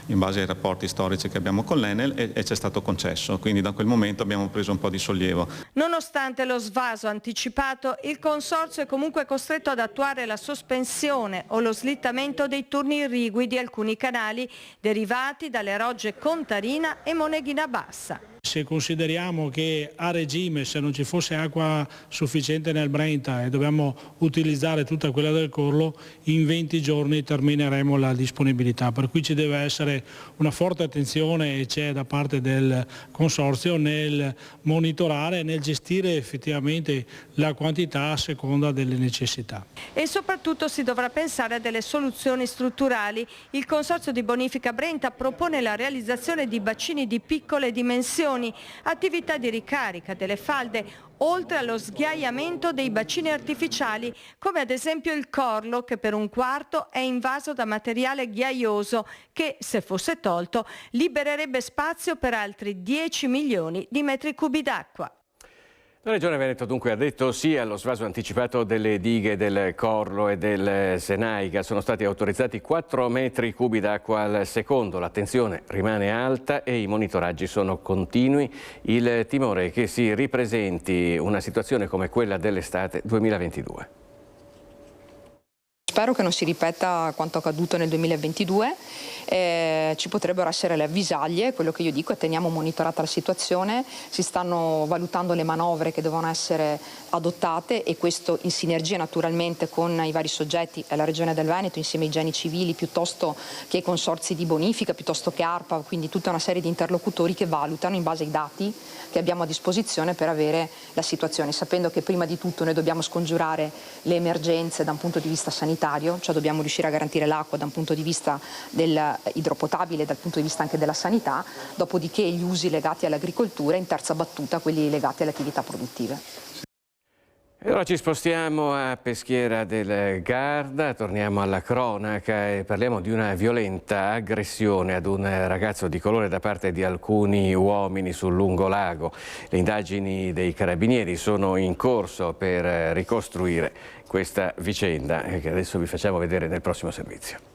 in base ai rapporti storici che abbiamo con l'Enel, e ci è stato concesso, quindi da quel momento abbiamo preso un po' di sollievo. Nonostante lo svaso anticipato, il Consorzio è comunque costretto ad attuare la sospensione o lo slittamento dei turni irrigui di alcuni canali derivati dalle rogge Contarina e Moneghina Bassa. Se consideriamo che a regime, se non ci fosse acqua sufficiente nel Brenta e dobbiamo utilizzare tutta quella del Corlo, in 20 giorni termineremo la disponibilità, per cui ci deve essere una forte attenzione, e c'è da parte del Consorzio, nel monitorare e nel gestire effettivamente la quantità a seconda delle necessità. E soprattutto si dovrà pensare a delle soluzioni strutturali. Il Consorzio di Bonifica Brenta propone la realizzazione di bacini di piccole dimensioni, attività di ricarica delle falde, oltre allo sghiaiamento dei bacini artificiali, come ad esempio il Corlo, che per un quarto è invaso da materiale ghiaioso che, se fosse tolto, libererebbe spazio per altri 10 milioni di metri cubi d'acqua. La Regione Veneto dunque ha detto sì allo svaso anticipato delle dighe del Corlo e del Senaiga. Sono stati autorizzati 4 metri cubi d'acqua al secondo. L'attenzione rimane alta e i monitoraggi sono continui. Il timore è che si ripresenti una situazione come quella dell'estate 2022. Spero che non si ripeta quanto accaduto nel 2022, ci potrebbero essere le avvisaglie, quello che io dico è teniamo monitorata la situazione, si stanno valutando le manovre che devono essere adottate, e questo in sinergia naturalmente con i vari soggetti, la Regione del Veneto insieme ai Geni Civili, piuttosto che ai consorzi di bonifica, piuttosto che ARPA, quindi tutta una serie di interlocutori che valutano in base ai dati che abbiamo a disposizione per avere la situazione, sapendo che prima di tutto noi dobbiamo scongiurare le emergenze da un punto di vista sanitario, cioè dobbiamo riuscire a garantire l'acqua da un punto di vista del idropotabile, dal punto di vista anche della sanità, dopodiché gli usi legati all'agricoltura, in terza battuta quelli legati alle attività produttive. E ora ci spostiamo a Peschiera del Garda, torniamo alla cronaca e parliamo di una violenta aggressione ad un ragazzo di colore da parte di alcuni uomini sul lungolago. Le indagini dei carabinieri sono in corso per ricostruire questa vicenda che adesso vi facciamo vedere nel prossimo servizio.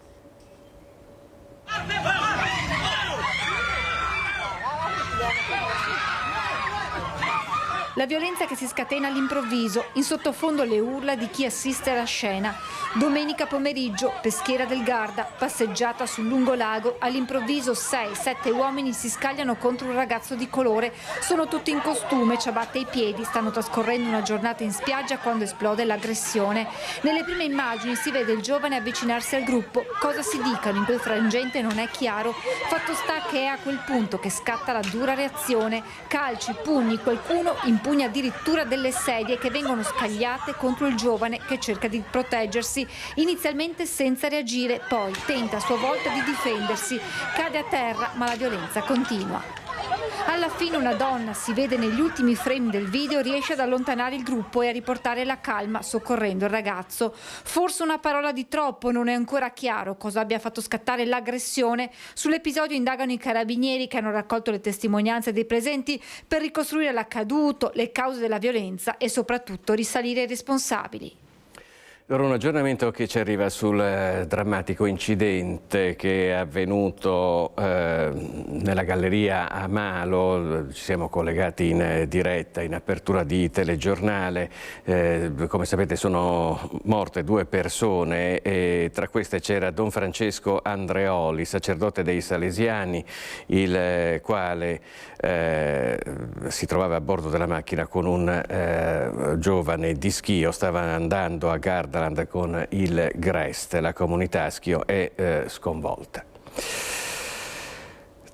La violenza che si scatena all'improvviso, in sottofondo le urla di chi assiste alla scena. Domenica pomeriggio, Peschiera del Garda, passeggiata sul lungolago, all'improvviso 6-7 uomini si scagliano contro un ragazzo di colore. Sono tutti in costume, ciabatte ai piedi, stanno trascorrendo una giornata in spiaggia quando esplode l'aggressione. Nelle prime immagini si vede il giovane avvicinarsi al gruppo. Cosa si dicano in quel frangente non è chiaro. Fatto sta che è a quel punto che scatta la dura reazione. Calci, pugni, qualcuno impugna addirittura delle sedie che vengono scagliate contro il giovane che cerca di proteggersi, inizialmente senza reagire, poi tenta a sua volta di difendersi, cade a terra ma la violenza continua. Alla fine una donna, si vede negli ultimi frame del video, riesce ad allontanare il gruppo e a riportare la calma soccorrendo il ragazzo. Forse una parola di troppo, non è ancora chiaro cosa abbia fatto scattare l'aggressione. Sull'episodio indagano i carabinieri che hanno raccolto le testimonianze dei presenti per ricostruire l'accaduto, le cause della violenza e soprattutto risalire i responsabili. Ora un aggiornamento che ci arriva sul drammatico incidente che è avvenuto nella galleria a Malo. Ci siamo collegati in diretta, in apertura di telegiornale. Come sapete sono morte 2 persone e tra queste c'era Don Francesco Andreoli, sacerdote dei Salesiani, il quale si trovava a bordo della macchina con un giovane di Schio. Stava andando a Gardaland con il Grest. La comunità a Schio è sconvolta.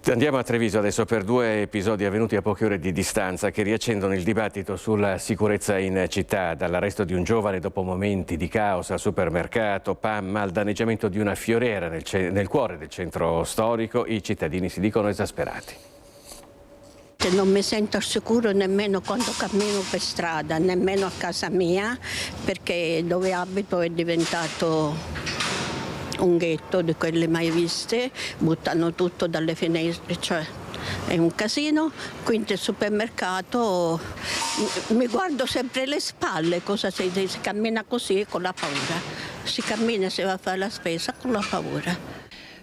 Andiamo a Treviso adesso per 2 episodi avvenuti a poche ore di distanza che riaccendono il dibattito sulla sicurezza in città. Dall'arresto di un giovane dopo momenti di caos al supermercato PAM al danneggiamento di una fioriera nel cuore del centro storico, i cittadini si dicono esasperati. Non mi sento sicuro nemmeno quando cammino per strada, nemmeno a casa mia, perché dove abito è diventato un ghetto di quelle mai viste, buttano tutto dalle finestre, cioè è un casino. Quindi al supermercato mi guardo sempre le spalle, cosa si cammina così con la paura, si cammina, si va a fare la spesa con la paura.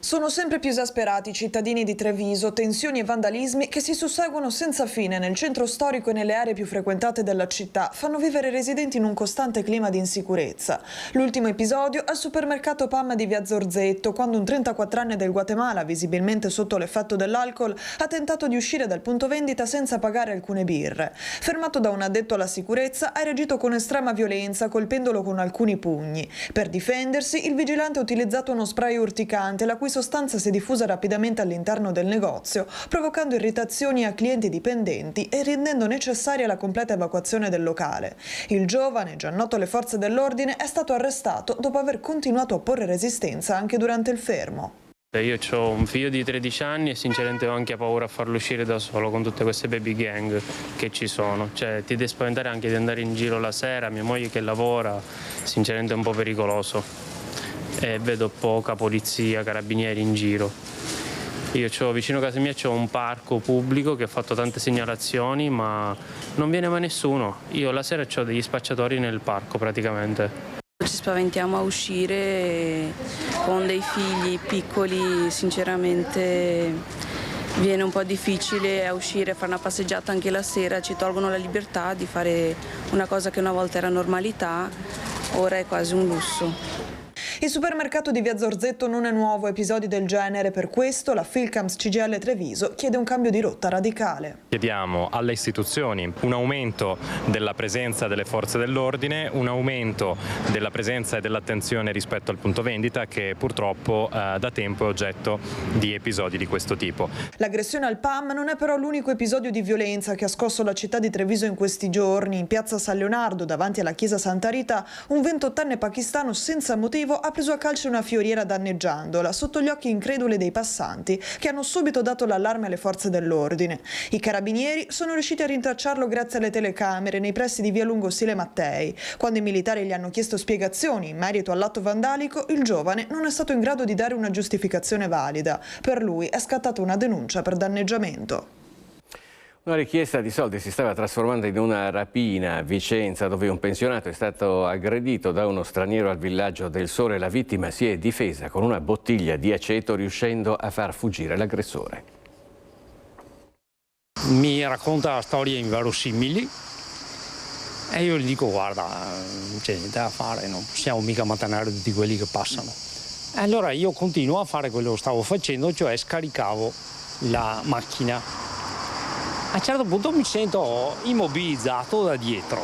Sono sempre più esasperati i cittadini di Treviso, tensioni e vandalismi che si susseguono senza fine nel centro storico e nelle aree più frequentate della città fanno vivere i residenti in un costante clima di insicurezza. L'ultimo episodio al supermercato PAM di Via Zorzetto, quando un 34enne del Guatemala, visibilmente sotto l'effetto dell'alcol, ha tentato di uscire dal punto vendita senza pagare alcune birre. Fermato da un addetto alla sicurezza, ha reagito con estrema violenza, colpendolo con alcuni pugni. Per difendersi, il vigilante ha utilizzato uno spray urticante, la cui sostanza si è diffusa rapidamente all'interno del negozio, provocando irritazioni a clienti e dipendenti e rendendo necessaria la completa evacuazione del locale. Il giovane, già noto alle forze dell'ordine, è stato arrestato dopo aver continuato a porre resistenza anche durante il fermo. Io ho un figlio di 13 anni e sinceramente ho anche paura a farlo uscire da solo con tutte queste baby gang che ci sono. Cioè, ti devi spaventare anche di andare in giro la sera, mia moglie che lavora, sinceramente è un po' pericoloso. E vedo poca polizia, carabinieri in giro. Io vicino a casa mia c'ho un parco pubblico che ha fatto tante segnalazioni, ma non viene mai nessuno. Io la sera c'ho degli spacciatori nel parco praticamente. Ci spaventiamo a uscire con dei figli piccoli, sinceramente viene un po' difficile a uscire, a fare una passeggiata anche la sera, ci tolgono la libertà di fare una cosa che una volta era normalità, ora è quasi un lusso. Il supermercato di Via Zorzetto non è nuovo a episodi del genere, per questo la Filcams CGIL Treviso chiede un cambio di rotta radicale. Chiediamo alle istituzioni un aumento della presenza delle forze dell'ordine, un aumento della presenza e dell'attenzione rispetto al punto vendita che purtroppo da tempo è oggetto di episodi di questo tipo. L'aggressione al PAM non è però l'unico episodio di violenza che ha scosso la città di Treviso in questi giorni. In piazza San Leonardo, davanti alla chiesa Santa Rita, un 28enne pakistano senza motivo ha preso a calci una fioriera danneggiandola sotto gli occhi increduli dei passanti che hanno subito dato l'allarme alle forze dell'ordine. I carabinieri sono riusciti a rintracciarlo grazie alle telecamere nei pressi di via Lungo Sile Mattei. Quando i militari gli hanno chiesto spiegazioni in merito all'atto vandalico, il giovane non è stato in grado di dare una giustificazione valida. Per lui è scattata una denuncia per danneggiamento. Una richiesta di soldi si stava trasformando in una rapina a Vicenza, dove un pensionato è stato aggredito da uno straniero al villaggio del Sole. La vittima si è difesa con una bottiglia di aceto, riuscendo a far fuggire l'aggressore. Mi racconta storie inverosimili e io gli dico: guarda, non c'è niente da fare, non possiamo mica mantenere tutti quelli che passano. E allora io continuo a fare quello che stavo facendo, cioè scaricavo la macchina. A un certo punto mi sento immobilizzato da dietro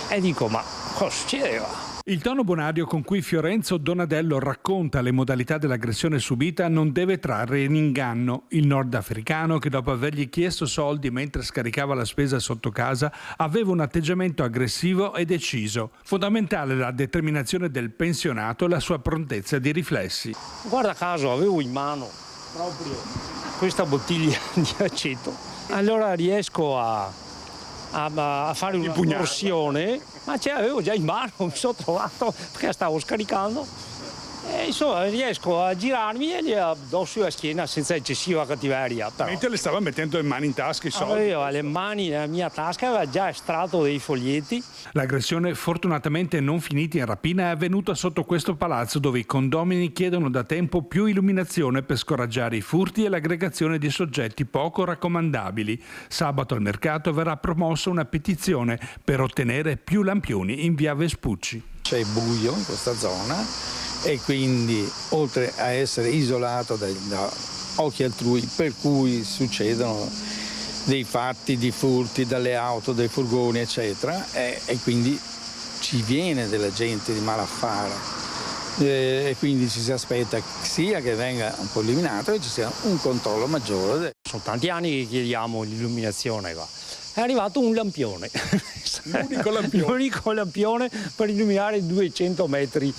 e dico: ma cosa succedeva? Il tono bonario con cui Fiorenzo Donadello racconta le modalità dell'aggressione subita non deve trarre in inganno. Il nordafricano, che dopo avergli chiesto soldi mentre scaricava la spesa sotto casa, aveva un atteggiamento aggressivo e deciso. Fondamentale la determinazione del pensionato e la sua prontezza di riflessi. Guarda caso avevo in mano proprio questa bottiglia di aceto. Allora riesco a fare una torsione, ma ce l'avevo già in mano, mi sono trovato perché stavo scaricando Insomma, riesco a girarmi e gli addosso la schiena senza eccessiva cattiveria. Però. Mentre le stava mettendo le mani in tasca i soldi. Io le mani nella mia tasca aveva già estratto dei foglietti. L'aggressione, fortunatamente non finita in rapina, è avvenuta sotto questo palazzo dove i condomini chiedono da tempo più illuminazione per scoraggiare i furti e l'aggregazione di soggetti poco raccomandabili. Sabato al mercato verrà promossa una petizione per ottenere più lampioni in via Vespucci. C'è buio in questa zona e quindi oltre a essere isolato da occhi altrui, per cui succedono dei fatti di furti dalle auto, dai furgoni eccetera e quindi ci viene della gente di malaffare e quindi ci si aspetta sia che venga un po' eliminato e ci sia un controllo maggiore. Sono tanti anni che chiediamo l'illuminazione qua. È arrivato un lampione. L'unico lampione per illuminare 200 metri.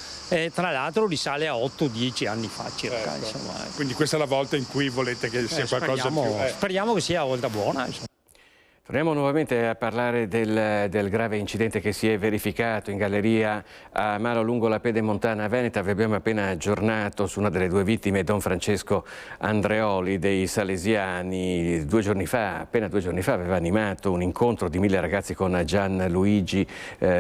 Tra l'altro risale a 8-10 anni fa circa. Insomma. Quindi questa è la volta in cui volete che sia qualcosa più. Speriamo che sia la volta buona. Insomma. Torniamo nuovamente a parlare del grave incidente che si è verificato in galleria a Malo lungo la Pedemontana Veneta. Vi abbiamo appena aggiornato su una delle due vittime, Don Francesco Andreoli dei Salesiani. Appena 2 giorni fa aveva animato un incontro di 1000 ragazzi con Gianluigi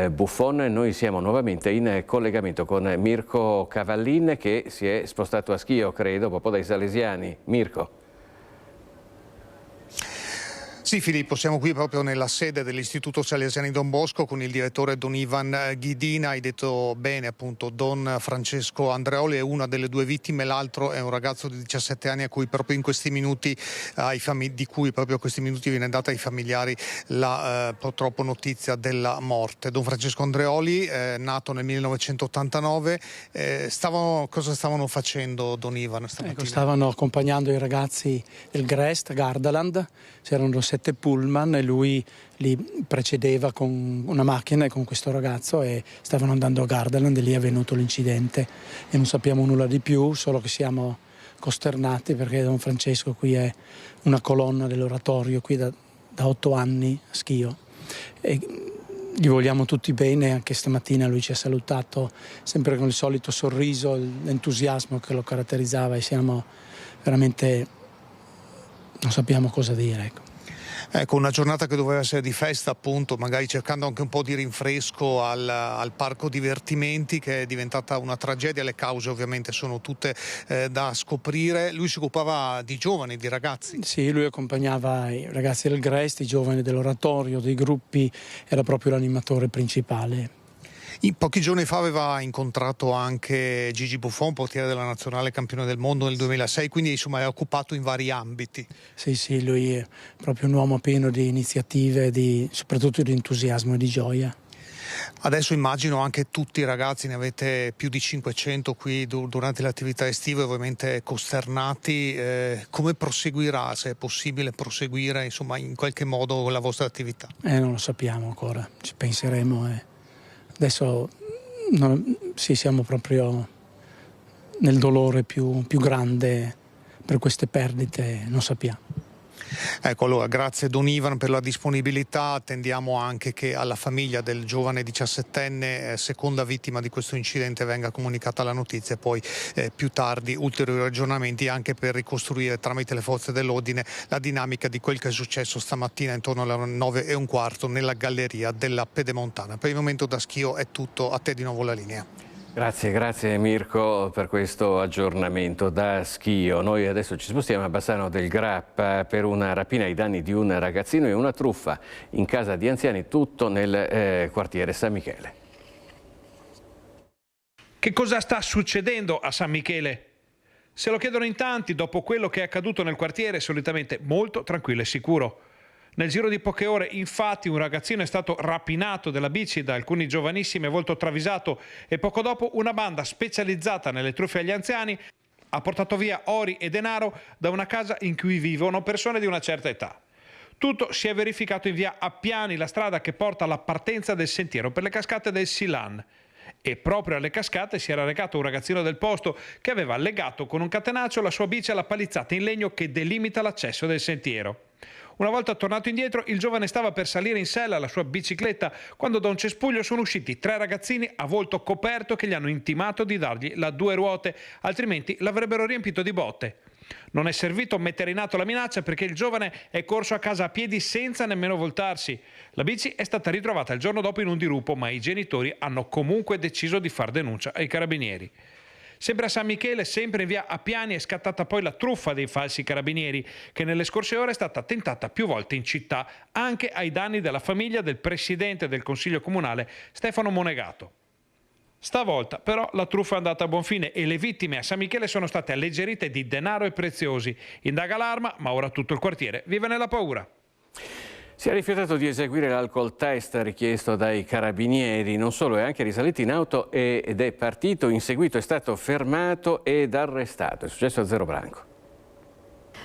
Buffon. Noi siamo nuovamente in collegamento con Mirko Cavallin che si è spostato a Schio, credo, proprio dai Salesiani. Mirko. Sì Filippo, siamo qui proprio nella sede dell'Istituto Salesiani Don Bosco con il direttore Don Ivan Ghidina. Hai detto bene, appunto, Don Francesco Andreoli è una delle due vittime, l'altro è un ragazzo di 17 anni a cui proprio in questi minuti, di cui proprio questi minuti viene data ai familiari la purtroppo notizia della morte. Don Francesco Andreoli, nato nel 1989, cosa stavano facendo Don Ivan stamattina? Stavano accompagnando i ragazzi del Grest, Gardaland, c'erano 7 pullman e lui li precedeva con una macchina e con questo ragazzo e stavano andando a Gardaland e lì è avvenuto l'incidente e non sappiamo nulla di più, solo che siamo costernati perché Don Francesco qui è una colonna dell'oratorio qui da 8 anni a Schio e gli vogliamo tutti bene. Anche stamattina lui ci ha salutato sempre con il solito sorriso, l'entusiasmo che lo caratterizzava e siamo veramente, non sappiamo cosa dire, ecco. Ecco, una giornata che doveva essere di festa, appunto, magari cercando anche un po' di rinfresco al parco divertimenti, che è diventata una tragedia. Le cause ovviamente sono tutte da scoprire. Lui si occupava di giovani, di ragazzi. Sì, lui accompagnava i ragazzi del Grest, i giovani dell'oratorio, dei gruppi, era proprio l'animatore principale. Pochi giorni fa aveva incontrato anche Gigi Buffon, portiere della nazionale, campione del mondo nel 2006, quindi insomma è occupato in vari ambiti. Sì, lui è proprio un uomo pieno di iniziative, soprattutto di entusiasmo e di gioia. Adesso immagino anche tutti i ragazzi, ne avete più di 500 qui durante le attività estive, ovviamente costernati. Come proseguirà, se è possibile proseguire insomma in qualche modo la vostra attività? Non lo sappiamo ancora, ci penseremo. Adesso siamo proprio nel dolore più grande per queste perdite, non sappiamo. Ecco, allora grazie Don Ivan per la disponibilità, attendiamo anche che alla famiglia del giovane 17enne, seconda vittima di questo incidente, venga comunicata la notizia e poi più tardi ulteriori aggiornamenti anche per ricostruire tramite le forze dell'ordine la dinamica di quel che è successo stamattina intorno alle 9:15 nella galleria della Pedemontana. Per il momento da Schio è tutto, a te di nuovo la linea. Grazie Mirko per questo aggiornamento da Schio. Noi adesso ci spostiamo a Bassano del Grappa per una rapina ai danni di un ragazzino e una truffa in casa di anziani, tutto nel quartiere San Michele. Che cosa sta succedendo a San Michele? Se lo chiedono in tanti dopo quello che è accaduto nel quartiere, solitamente molto tranquillo e sicuro. Nel giro di poche ore, infatti, un ragazzino è stato rapinato della bici da alcuni giovanissimi a volto travisato e poco dopo una banda specializzata nelle truffe agli anziani ha portato via ori e denaro da una casa in cui vivono persone di una certa età. Tutto si è verificato in via Appiani, la strada che porta alla partenza del sentiero per le cascate del Silan. E proprio alle cascate si era recato un ragazzino del posto che aveva legato con un catenaccio la sua bici alla palizzata in legno che delimita l'accesso del sentiero. Una volta tornato indietro, il giovane stava per salire in sella alla sua bicicletta quando da un cespuglio sono usciti 3 ragazzini a volto coperto che gli hanno intimato di dargli la 2 ruote, altrimenti l'avrebbero riempito di botte. Non è servito mettere in atto la minaccia perché il giovane è corso a casa a piedi senza nemmeno voltarsi. La bici è stata ritrovata il giorno dopo in un dirupo, ma i genitori hanno comunque deciso di far denuncia ai carabinieri. Sempre a San Michele, sempre in via Appiani, è scattata poi la truffa dei falsi carabinieri, che nelle scorse ore è stata tentata più volte in città, anche ai danni della famiglia del presidente del Consiglio Comunale, Stefano Monegato. Stavolta però la truffa è andata a buon fine e le vittime a San Michele sono state alleggerite di denaro e preziosi. Indaga l'Arma, ma ora tutto il quartiere vive nella paura. Si è rifiutato di eseguire l'alcol test richiesto dai carabinieri, non solo, è anche risalito in auto ed è partito, in seguito è stato fermato ed arrestato. È successo a Zero Branco.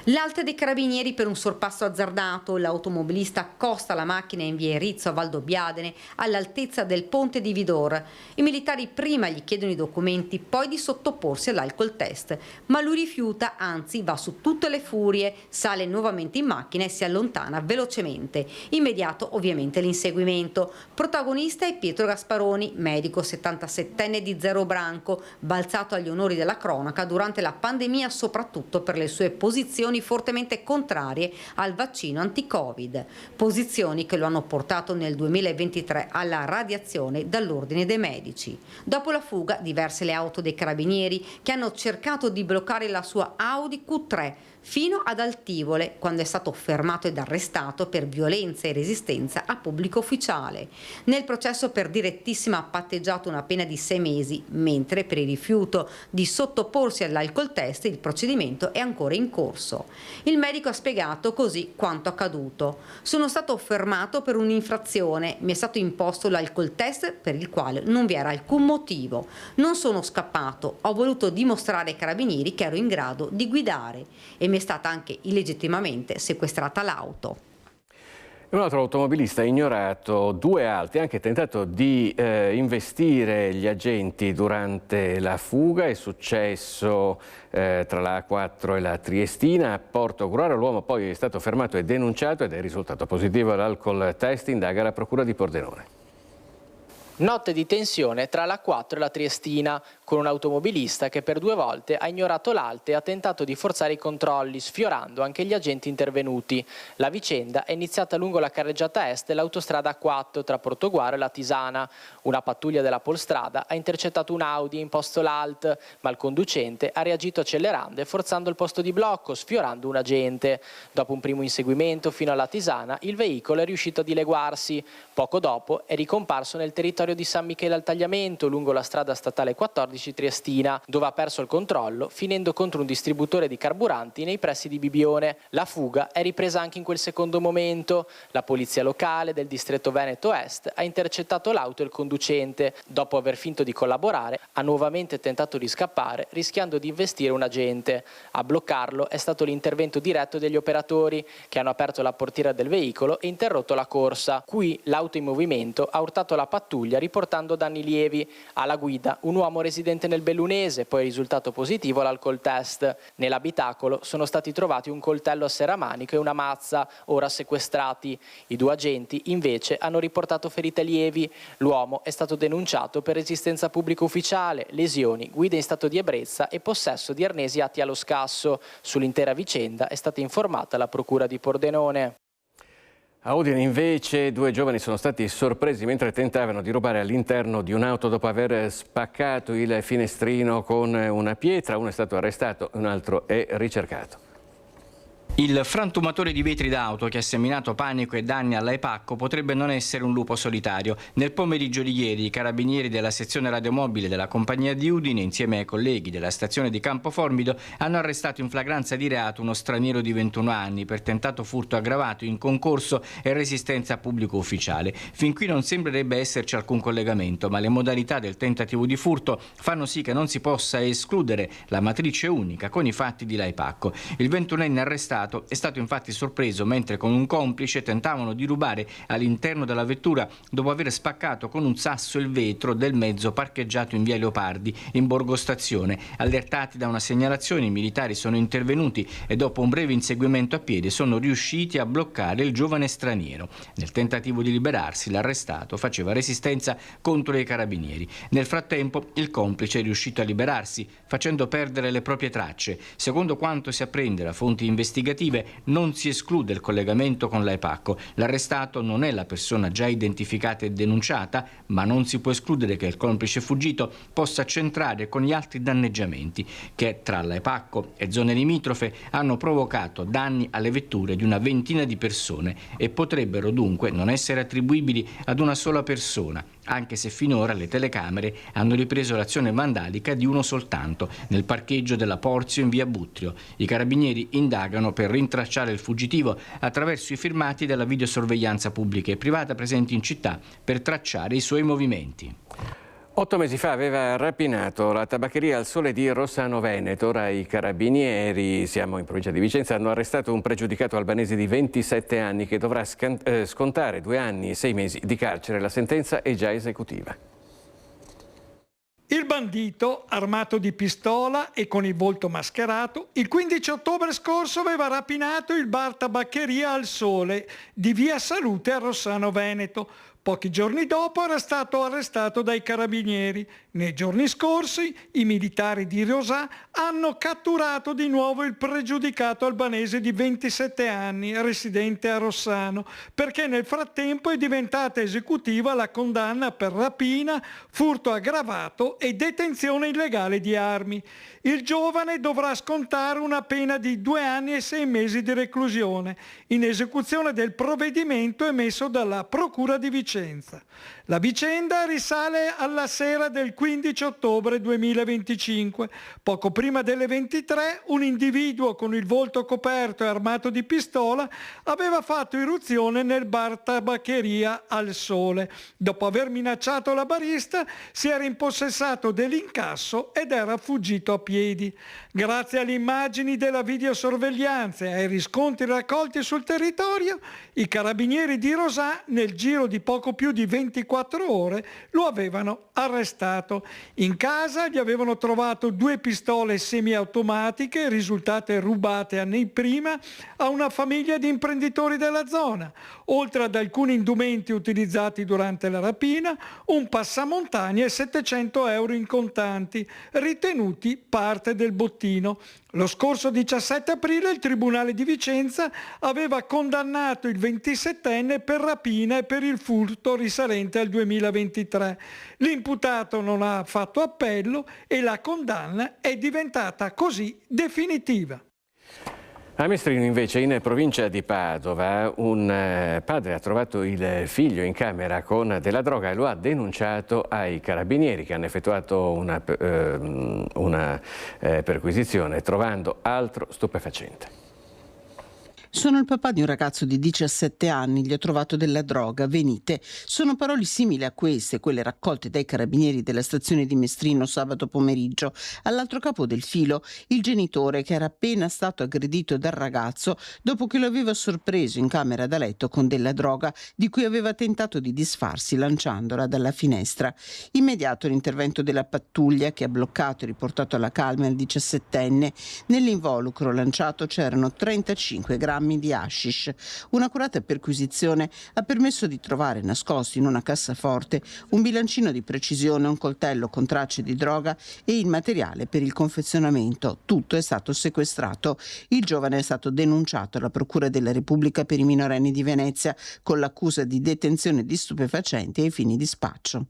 L'alta dei carabinieri per un sorpasso azzardato. L'automobilista accosta la macchina in via Erizzo a Valdobbiadene, all'altezza del ponte di Vidor. I militari prima gli chiedono i documenti, poi di sottoporsi all'alcol test. Ma lui rifiuta, anzi va su tutte le furie, sale nuovamente in macchina e si allontana velocemente. Immediato ovviamente l'inseguimento. Protagonista è Pietro Gasparoni, medico 77enne di Zero Branco, balzato agli onori della cronaca durante la pandemia soprattutto per le sue posizioni fortemente contrarie al vaccino anti-Covid, posizioni che lo hanno portato nel 2023 alla radiazione dall'Ordine dei Medici. Dopo la fuga, diverse le auto dei carabinieri che hanno cercato di bloccare la sua Audi Q3 fino ad Altivole, quando è stato fermato ed arrestato per violenza e resistenza a pubblico ufficiale. Nel processo per direttissima ha patteggiato una pena di 6 mesi, mentre per il rifiuto di sottoporsi all'alcol test il procedimento è ancora in corso. Il medico ha spiegato così quanto accaduto. Sono stato fermato per un'infrazione, mi è stato imposto l'alcol test per il quale non vi era alcun motivo. Non sono scappato, ho voluto dimostrare ai carabinieri che ero in grado di guidare e mi è stata anche illegittimamente sequestrata l'auto. Un altro automobilista ha ignorato 2 alte, ha anche tentato di investire gli agenti durante la fuga. È successo tra la A4 e la Triestina a Porto Curaro. L'uomo poi è stato fermato e denunciato ed è risultato positivo all'alcol test. Indaga la procura di Pordenone. Notte di tensione tra la A4 e la Triestina, con un automobilista che per 2 volte ha ignorato l'ALT e ha tentato di forzare i controlli, sfiorando anche gli agenti intervenuti. La vicenda è iniziata lungo la carreggiata est dell'autostrada A4 tra Portoguaro e la Tisana. Una pattuglia della Polstrada ha intercettato un Audi e imposto l'ALT, ma il conducente ha reagito accelerando e forzando il posto di blocco, sfiorando un agente. Dopo un primo inseguimento fino alla Tisana, il veicolo è riuscito a dileguarsi. Poco dopo è ricomparso nel territorio di San Michele al Tagliamento, lungo la strada statale 14 Triestina, dove ha perso il controllo, finendo contro un distributore di carburanti nei pressi di Bibione. La fuga è ripresa anche in quel secondo momento. La polizia locale del distretto Veneto Est ha intercettato l'auto e il conducente. Dopo aver finto di collaborare, ha nuovamente tentato di scappare, rischiando di investire un agente. A bloccarlo è stato l'intervento diretto degli operatori, che hanno aperto la portiera del veicolo e interrotto la corsa. Qui l'auto in movimento ha urtato la pattuglia, riportando danni lievi. Alla guida un uomo residente nel Bellunese, poi risultato positivo all'alcol test. Nell'abitacolo sono stati trovati un coltello a serramanico e una mazza, ora sequestrati. I 2 agenti invece hanno riportato ferite lievi. L'uomo è stato denunciato per resistenza pubblico ufficiale, lesioni, guida in stato di ebbrezza e possesso di arnesi atti allo scasso. Sull'intera vicenda è stata informata la procura di Pordenone. A Udine invece 2 giovani sono stati sorpresi mentre tentavano di rubare all'interno di un'auto dopo aver spaccato il finestrino con una pietra. Uno è stato arrestato, un altro è ricercato. Il frantumatore di vetri d'auto che ha seminato panico e danni all'Aepacco potrebbe non essere un lupo solitario. Nel pomeriggio di ieri i carabinieri della sezione radiomobile della compagnia di Udine, insieme ai colleghi della stazione di Campoformido, hanno arrestato in flagranza di reato uno straniero di 21 anni per tentato furto aggravato in concorso e resistenza a pubblico ufficiale. Fin qui non sembrerebbe esserci alcun collegamento, ma le modalità del tentativo di furto fanno sì che non si possa escludere la matrice unica con i fatti di Laepacco. Il 21enne arrestato arrestato è stato infatti sorpreso mentre con un complice tentavano di rubare all'interno della vettura dopo aver spaccato con un sasso il vetro del mezzo parcheggiato in via Leopardi in Borgo Stazione. Allertati da una segnalazione, i militari sono intervenuti e dopo un breve inseguimento a piedi sono riusciti a bloccare il giovane straniero. Nel tentativo di liberarsi, l'arrestato faceva resistenza contro i carabinieri. Nel frattempo il complice è riuscito a liberarsi facendo perdere le proprie tracce. Secondo quanto si apprende da fonti investigative, non si esclude il collegamento con l'AEPACCO. L'arrestato non è la persona già identificata e denunciata, ma non si può escludere che il complice fuggito possa centrare con gli altri danneggiamenti che tra l'AEPACCO e zone limitrofe hanno provocato danni alle vetture di una ventina di persone e potrebbero dunque non essere attribuibili ad una sola persona, anche se finora le telecamere hanno ripreso l'azione vandalica di uno soltanto, nel parcheggio della Porzio in via Buttrio. I carabinieri indagano per rintracciare il fuggitivo attraverso i filmati della videosorveglianza pubblica e privata presenti in città per tracciare i suoi movimenti. 8 mesi fa aveva rapinato la tabaccheria Al Sole di Rossano Veneto. Ora i carabinieri, siamo in provincia di Vicenza, hanno arrestato un pregiudicato albanese di 27 anni che dovrà scontare 2 anni e 6 mesi di carcere. La sentenza è già esecutiva. Il bandito, armato di pistola e con il volto mascherato, il 15 ottobre scorso aveva rapinato il bar tabaccheria Al Sole di via Salute a Rossano Veneto. Pochi giorni dopo era stato arrestato dai carabinieri. Nei giorni scorsi i militari di Rosà hanno catturato di nuovo il pregiudicato albanese di 27 anni, residente a Rossano, perché nel frattempo è diventata esecutiva la condanna per rapina, furto aggravato e detenzione illegale di armi. Il giovane dovrà scontare una pena di 2 anni e 6 mesi di reclusione, in esecuzione del provvedimento emesso dalla Procura di Vicenza. La vicenda risale alla sera del 15 ottobre 2025. Poco prima delle 23, un individuo con il volto coperto e armato di pistola aveva fatto irruzione nel bar tabaccheria Al Sole. Dopo aver minacciato la barista, si era impossessato dell'incasso ed era fuggito a piedi. Grazie alle immagini della videosorveglianza e ai riscontri raccolti sul territorio, i carabinieri di Rosà, nel giro di poco più di 24 ore, lo avevano arrestato. In casa gli avevano trovato 2 pistole semiautomatiche risultate rubate anni prima a una famiglia di imprenditori della zona, oltre ad alcuni indumenti utilizzati durante la rapina, un passamontagna e 700 euro in contanti, ritenuti parte del bottino. Lo scorso 17 aprile il Tribunale di Vicenza aveva condannato il 27enne per rapina e per il furto risalente al 2023. L'imputato non ha fatto appello e la condanna è diventata così definitiva. A Mestrino, invece, in provincia di Padova, un padre ha trovato il figlio in camera con della droga e lo ha denunciato ai carabinieri, che hanno effettuato una perquisizione trovando altro stupefacente. Sono il papà di un ragazzo di 17 anni, gli ho trovato della droga, venite. Sono parole simili a queste, quelle raccolte dai carabinieri della stazione di Mestrino sabato pomeriggio. All'altro capo del filo, il genitore che era appena stato aggredito dal ragazzo dopo che lo aveva sorpreso in camera da letto con della droga di cui aveva tentato di disfarsi lanciandola dalla finestra. Immediato l'intervento della pattuglia che ha bloccato e riportato alla calma il 17enne. Nell'involucro lanciato c'erano 35 grammi di hashish. Un'accurata perquisizione ha permesso di trovare nascosti in una cassaforte un bilancino di precisione, un coltello con tracce di droga e il materiale per il confezionamento. Tutto è stato sequestrato. Il giovane è stato denunciato alla Procura della Repubblica per i minorenni di Venezia con l'accusa di detenzione di stupefacenti ai fini di spaccio.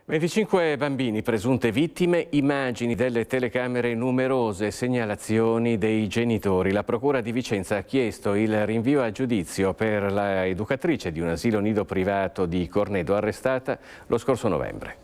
25 bambini presunte vittime, immagini delle telecamere, numerose segnalazioni dei genitori. La Procura di Vicenza ha chiesto il rinvio a giudizio per la educatrice di un asilo nido privato di Cornedo arrestata lo scorso novembre.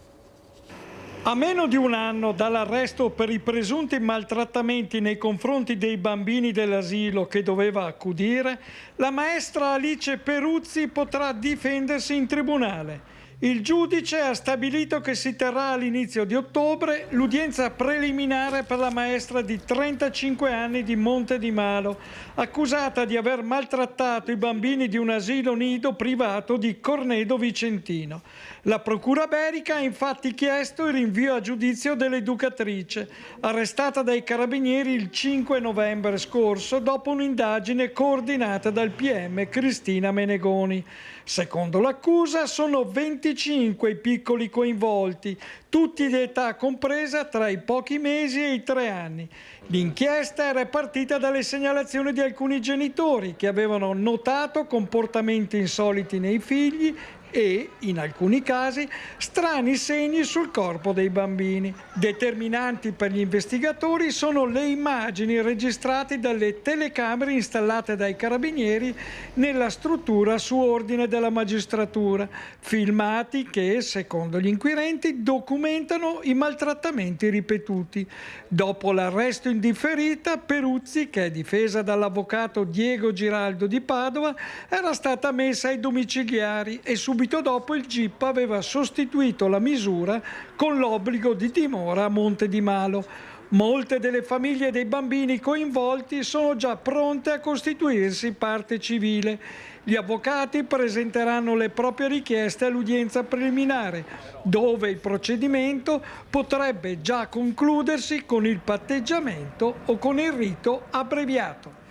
A meno di un anno dall'arresto per i presunti maltrattamenti nei confronti dei bambini dell'asilo che doveva accudire, la maestra Alice Peruzzi potrà difendersi in tribunale. Il giudice ha stabilito che si terrà all'inizio di ottobre l'udienza preliminare per la maestra di 35 anni di Monte di Malo, accusata di aver maltrattato i bambini di un asilo nido privato di Cornedo Vicentino. La procura berica ha infatti chiesto il rinvio a giudizio dell'educatrice, arrestata dai carabinieri il 5 novembre scorso dopo un'indagine coordinata dal PM Cristina Menegoni. Secondo l'accusa sono 25 i piccoli coinvolti, tutti di età compresa tra i pochi mesi e i 3 anni. L'inchiesta era partita dalle segnalazioni di alcuni genitori che avevano notato comportamenti insoliti nei figli e, in alcuni casi, strani segni sul corpo dei bambini. Determinanti per gli investigatori sono le immagini registrate dalle telecamere installate dai carabinieri nella struttura su ordine della magistratura, filmati che, secondo gli inquirenti, documentano i maltrattamenti ripetuti. Dopo l'arresto in differita, Peruzzi, che è difesa dall'avvocato Diego Giraldo di Padova, era stata messa ai domiciliari e subito dopo il GIP aveva sostituito la misura con l'obbligo di dimora a Monte di Malo. Molte delle famiglie dei bambini coinvolti sono già pronte a costituirsi parte civile. Gli avvocati presenteranno le proprie richieste all'udienza preliminare, dove il procedimento potrebbe già concludersi con il patteggiamento o con il rito abbreviato.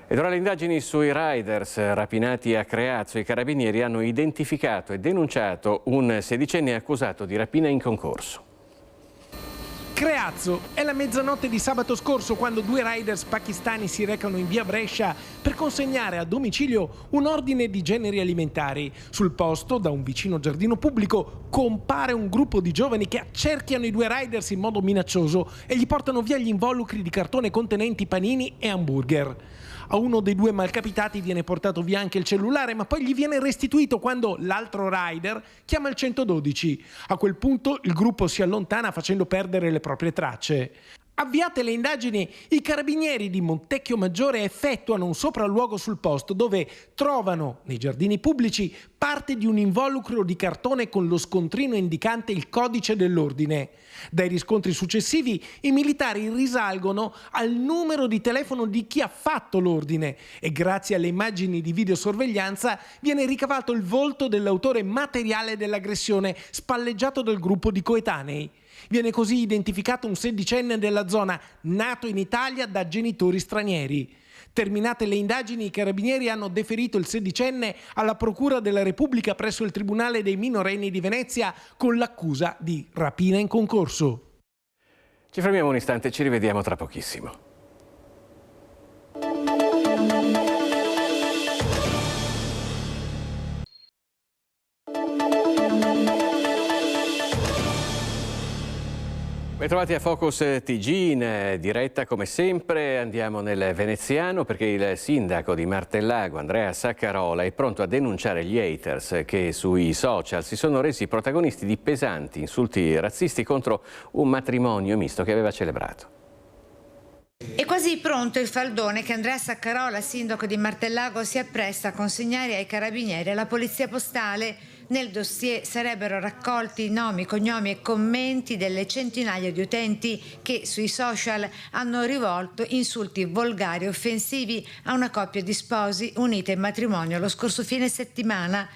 Ed ora le indagini sui riders rapinati a Creazzo. I carabinieri hanno identificato e denunciato un sedicenne accusato di rapina in concorso. Creazzo, è la mezzanotte di sabato scorso quando 2 riders pakistani si recano in via Brescia per consegnare a domicilio un ordine di generi alimentari. Sul posto, da un vicino giardino pubblico, compare un gruppo di giovani che accerchiano i 2 riders in modo minaccioso e gli portano via gli involucri di cartone contenenti panini e hamburger. A uno dei 2 malcapitati viene portato via anche il cellulare, ma poi gli viene restituito quando l'altro rider chiama il 112. A quel punto il gruppo si allontana facendo perdere le proprie tracce. Avviate le indagini, i carabinieri di Montecchio Maggiore effettuano un sopralluogo sul posto dove trovano, nei giardini pubblici, parte di un involucro di cartone con lo scontrino indicante il codice dell'ordine. Dai riscontri successivi, i militari risalgono al numero di telefono di chi ha fatto l'ordine e grazie alle immagini di videosorveglianza viene ricavato il volto dell'autore materiale dell'aggressione, spalleggiato dal gruppo di coetanei. Viene così identificato un sedicenne della zona, nato in Italia da genitori stranieri. Terminate le indagini, i carabinieri hanno deferito il sedicenne alla Procura della Repubblica presso il Tribunale dei minorenni di Venezia con l'accusa di rapina in concorso. Ci fermiamo un istante, ci rivediamo tra pochissimo. Bentrovati a Focus TG, in diretta come sempre. Andiamo nel veneziano perché il sindaco di Martellago, Andrea Saccarola, è pronto a denunciare gli haters che sui social si sono resi protagonisti di pesanti insulti razzisti contro un matrimonio misto che aveva celebrato. È quasi pronto il faldone che Andrea Saccarola, sindaco di Martellago, si appresta a consegnare ai carabinieri e alla polizia postale. Nel dossier sarebbero raccolti nomi, cognomi e commenti delle centinaia di utenti che sui social hanno rivolto insulti volgari e offensivi a una coppia di sposi unita in matrimonio lo scorso fine settimana.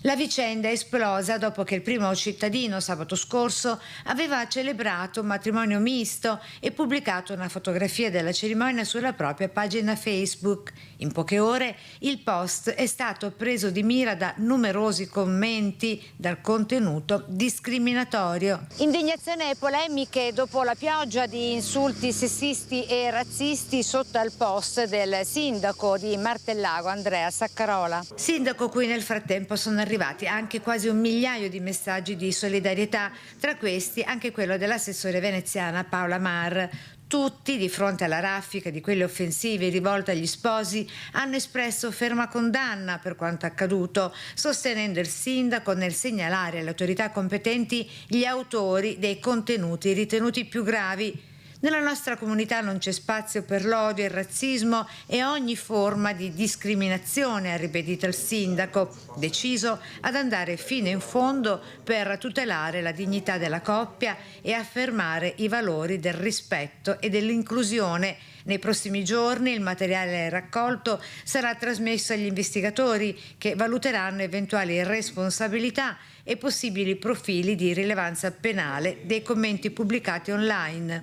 La vicenda è esplosa dopo che il primo cittadino sabato scorso aveva celebrato un matrimonio misto e pubblicato una fotografia della cerimonia sulla propria pagina Facebook. In poche ore il post è stato preso di mira da numerosi commenti dal contenuto discriminatorio. Indignazione e polemiche dopo la pioggia di insulti sessisti e razzisti sotto al post del sindaco di Martellago, Andrea Saccarola. Sindaco cui nel frattempo sono arrivati anche quasi 1 migliaio di messaggi di solidarietà, tra questi anche quello dell'assessore veneziana Paola Mar. Tutti, di fronte alla raffica di quelle offensive rivolte agli sposi, hanno espresso ferma condanna per quanto accaduto, sostenendo il sindaco nel segnalare alle autorità competenti gli autori dei contenuti ritenuti più gravi. Nella nostra comunità non c'è spazio per l'odio, il razzismo e ogni forma di discriminazione, ha ribadito il sindaco, deciso ad andare fino in fondo per tutelare la dignità della coppia e affermare i valori del rispetto e dell'inclusione. Nei prossimi giorni il materiale raccolto sarà trasmesso agli investigatori che valuteranno eventuali responsabilità e possibili profili di rilevanza penale dei commenti pubblicati online.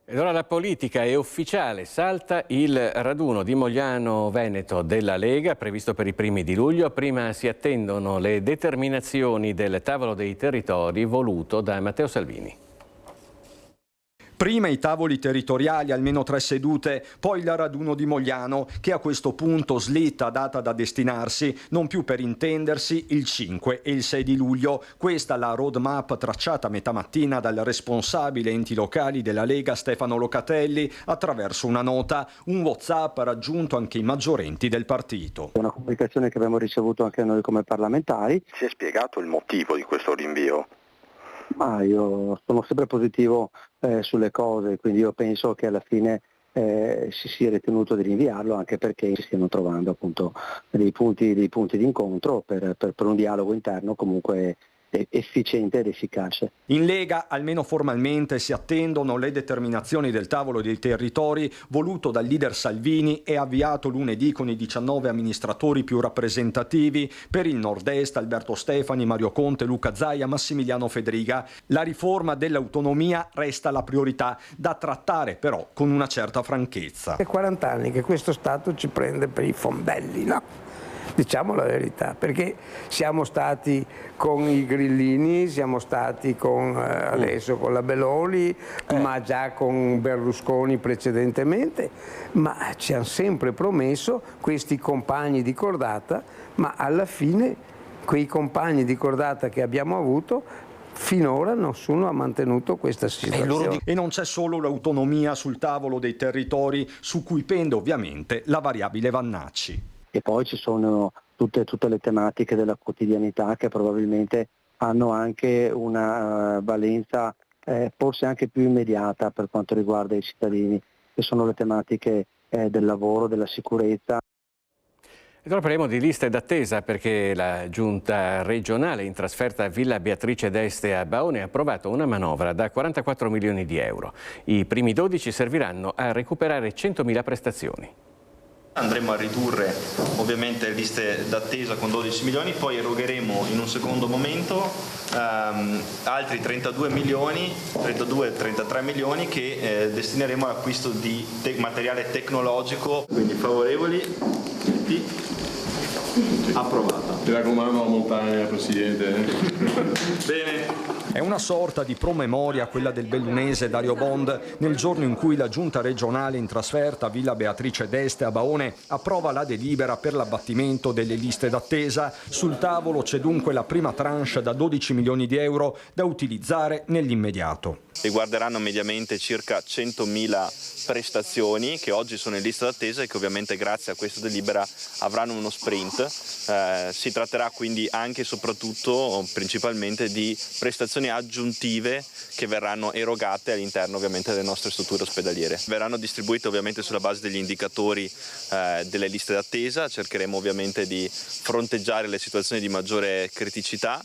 Ed ora la politica è ufficiale, salta il raduno di Mogliano Veneto della Lega, previsto per i primi di luglio. Prima si attendono le determinazioni del tavolo dei territori voluto da Matteo Salvini. Prima i tavoli territoriali, almeno 3 sedute, poi il raduno di Mogliano, che a questo punto slitta data da destinarsi, non più per intendersi, il 5 e il 6 di luglio. Questa la roadmap tracciata a metà mattina dal responsabile enti locali della Lega Stefano Locatelli attraverso una nota, un WhatsApp raggiunto anche i maggiorenti del partito. Una comunicazione che abbiamo ricevuto anche noi come parlamentari. Si è spiegato il motivo di questo rinvio? Ma io sono sempre positivo sulle cose, quindi io penso che alla fine si sia ritenuto di rinviarlo, anche perché si stiano trovando appunto dei punti di incontro per un dialogo interno comunque efficiente ed efficace. In Lega, almeno formalmente, si attendono le determinazioni del tavolo dei territori voluto dal leader Salvini e avviato lunedì con i 19 amministratori più rappresentativi. Per il nord-est Alberto Stefani, Mario Conte, Luca Zaia, Massimiliano Fedriga. La riforma dell'autonomia resta la priorità, da trattare però con una certa franchezza. È 40 anni che questo Stato ci prende per i fondelli, no? Diciamo la verità, perché siamo stati con i grillini, siamo stati adesso con la Beloli, ma già con Berlusconi precedentemente, ma ci hanno sempre promesso questi compagni di cordata, ma alla fine quei compagni di cordata che abbiamo avuto finora nessuno ha mantenuto questa situazione. E non c'è solo l'autonomia sul tavolo dei territori, su cui pende ovviamente la variabile Vannacci. E poi ci sono tutte le tematiche della quotidianità che probabilmente hanno anche una valenza forse anche più immediata per quanto riguarda i cittadini, che sono le tematiche del lavoro, della sicurezza. E ora parliamo di liste d'attesa, perché la giunta regionale in trasferta a Villa Beatrice d'Este a Baone ha approvato una manovra da 44 milioni di euro. I primi 12 serviranno a recuperare 100.000 prestazioni. Andremo a ridurre ovviamente le liste d'attesa con 12 milioni, poi erogheremo in un secondo momento altri 32-33 milioni che destineremo all'acquisto di materiale tecnologico. Quindi favorevoli, approvata. Mi raccomando la montagna, Presidente. Bene. È una sorta di promemoria quella del bellunese Dario Bond nel giorno in cui la giunta regionale in trasferta a Villa Beatrice d'Este a Baone approva la delibera per l'abbattimento delle liste d'attesa. Sul tavolo c'è dunque la prima tranche da 12 milioni di euro da utilizzare nell'immediato. Riguarderanno mediamente circa 100.000 prestazioni che oggi sono in lista d'attesa e che ovviamente grazie a questa delibera avranno uno sprint. Si tratterà quindi anche e soprattutto principalmente di prestazioni aggiuntive che verranno erogate all'interno ovviamente delle nostre strutture ospedaliere. Verranno distribuite ovviamente sulla base degli indicatori delle liste d'attesa, cercheremo ovviamente di fronteggiare le situazioni di maggiore criticità.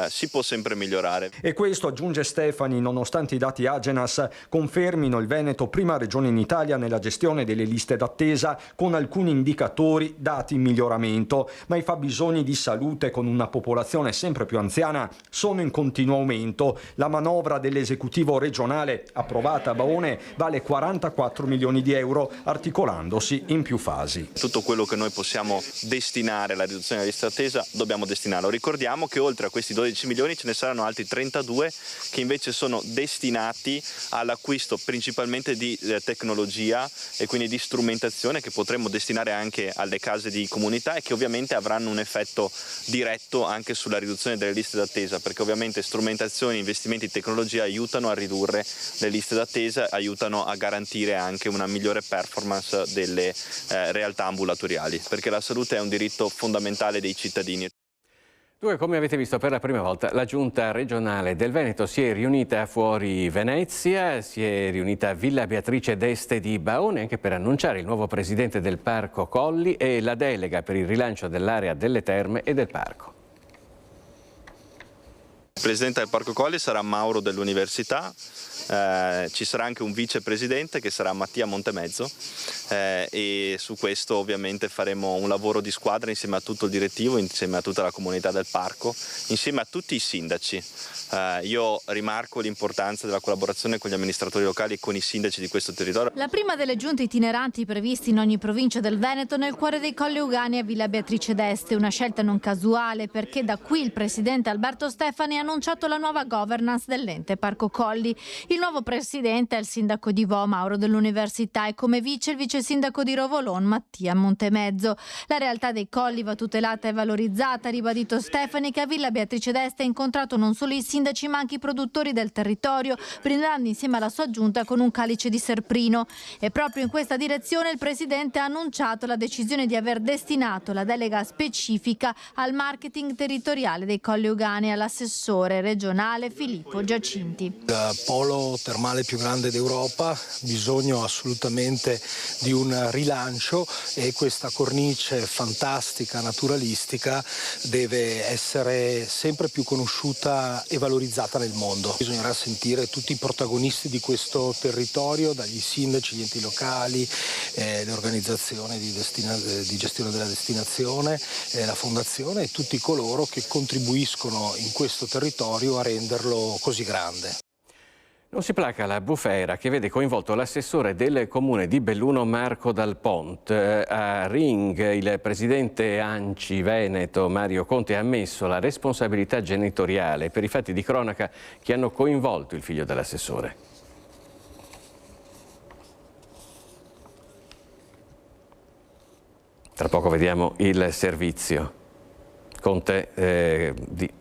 Si può sempre migliorare. E questo, aggiunge Stefani, nonostante i dati Agenas confermino il Veneto prima regione in Italia nella gestione delle liste d'attesa, con alcuni indicatori dati in miglioramento, ma i fabbisogni di salute con una popolazione sempre più anziana sono in continuo aumento. La manovra dell'esecutivo regionale approvata a Baone vale 44 milioni di euro, articolandosi in più fasi. Tutto quello che noi possiamo destinare alla riduzione della lista d'attesa dobbiamo destinarlo. Ricordiamo che oltre a questi 12 milioni ce ne saranno altri 32 che invece sono destinati all'acquisto principalmente di tecnologia e quindi di strumentazione che potremmo destinare anche alle case di comunità e che ovviamente avranno un effetto diretto anche sulla riduzione delle liste d'attesa, perché ovviamente strumentazioni e investimenti in tecnologia aiutano a ridurre le liste d'attesa, aiutano a garantire anche una migliore performance delle realtà ambulatoriali, perché la salute è un diritto fondamentale dei cittadini. Come avete visto, per la prima volta la Giunta regionale del Veneto si è riunita fuori Venezia, si è riunita a Villa Beatrice d'Este di Baone anche per annunciare il nuovo presidente del Parco Colli e la delega per il rilancio dell'area delle terme e del parco. Il presidente del Parco Colli sarà Mauro dell'Università, ci sarà anche un vicepresidente che sarà Mattia Montemezzo e su questo ovviamente faremo un lavoro di squadra insieme a tutto il direttivo, insieme a tutta la comunità del parco, insieme a tutti i sindaci. Io rimarco l'importanza della collaborazione con gli amministratori locali e con i sindaci di questo territorio. La prima delle giunte itineranti previste in ogni provincia del Veneto nel cuore dei Colli Euganei a Villa Beatrice d'Este, una scelta non casuale perché da qui il presidente Alberto Stefani ha annunciato la nuova governance dell'ente Parco Colli. Il nuovo presidente è il sindaco di Vo, Mauro dell'Università, e come vice il vice sindaco di Rovolon, Mattia Montemezzo. La realtà dei colli va tutelata e valorizzata, ha ribadito Stefani, che a Villa Beatrice d'Este ha incontrato non solo i sindaci ma anche i produttori del territorio, brindando insieme alla sua giunta con un calice di serprino. E proprio in questa direzione il presidente ha annunciato la decisione di aver destinato la delega specifica al marketing territoriale dei Colli Euganei all'assessore regionale Filippo Giacinti. Il polo termale più grande d'Europa, bisogno assolutamente di un rilancio e questa cornice fantastica, naturalistica, deve essere sempre più conosciuta e valorizzata nel mondo. Bisognerà sentire tutti i protagonisti di questo territorio, dagli sindaci, gli enti locali, le organizzazioni di gestione della destinazione, la fondazione e tutti coloro che contribuiscono in questo territorio a renderlo così grande. Non si placa la bufera che vede coinvolto l'assessore del comune di Belluno Marco Dal Ponte. A Ring il presidente ANCI Veneto Mario Conte ha ammesso la responsabilità genitoriale per i fatti di cronaca che hanno coinvolto il figlio dell'assessore. Tra poco vediamo il servizio. Conte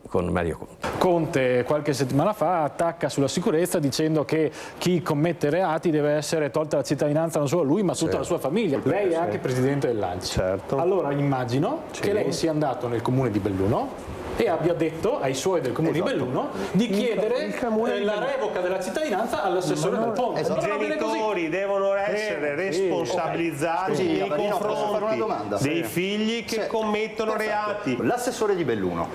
con Mario Conte. Conte qualche settimana fa attacca sulla sicurezza dicendo che chi commette reati deve essere tolta la cittadinanza non solo lui ma tutta la sua famiglia. Lei è anche presidente dell'ANCI. Certo. Allora immagino che lei sia andato nel comune di Belluno e abbia detto ai suoi del comune di Belluno di chiedere la revoca della cittadinanza all'assessore Dal Ponte. I genitori devono essere responsabilizzati nei confronti dei figli che commettono reati. L'assessore di Belluno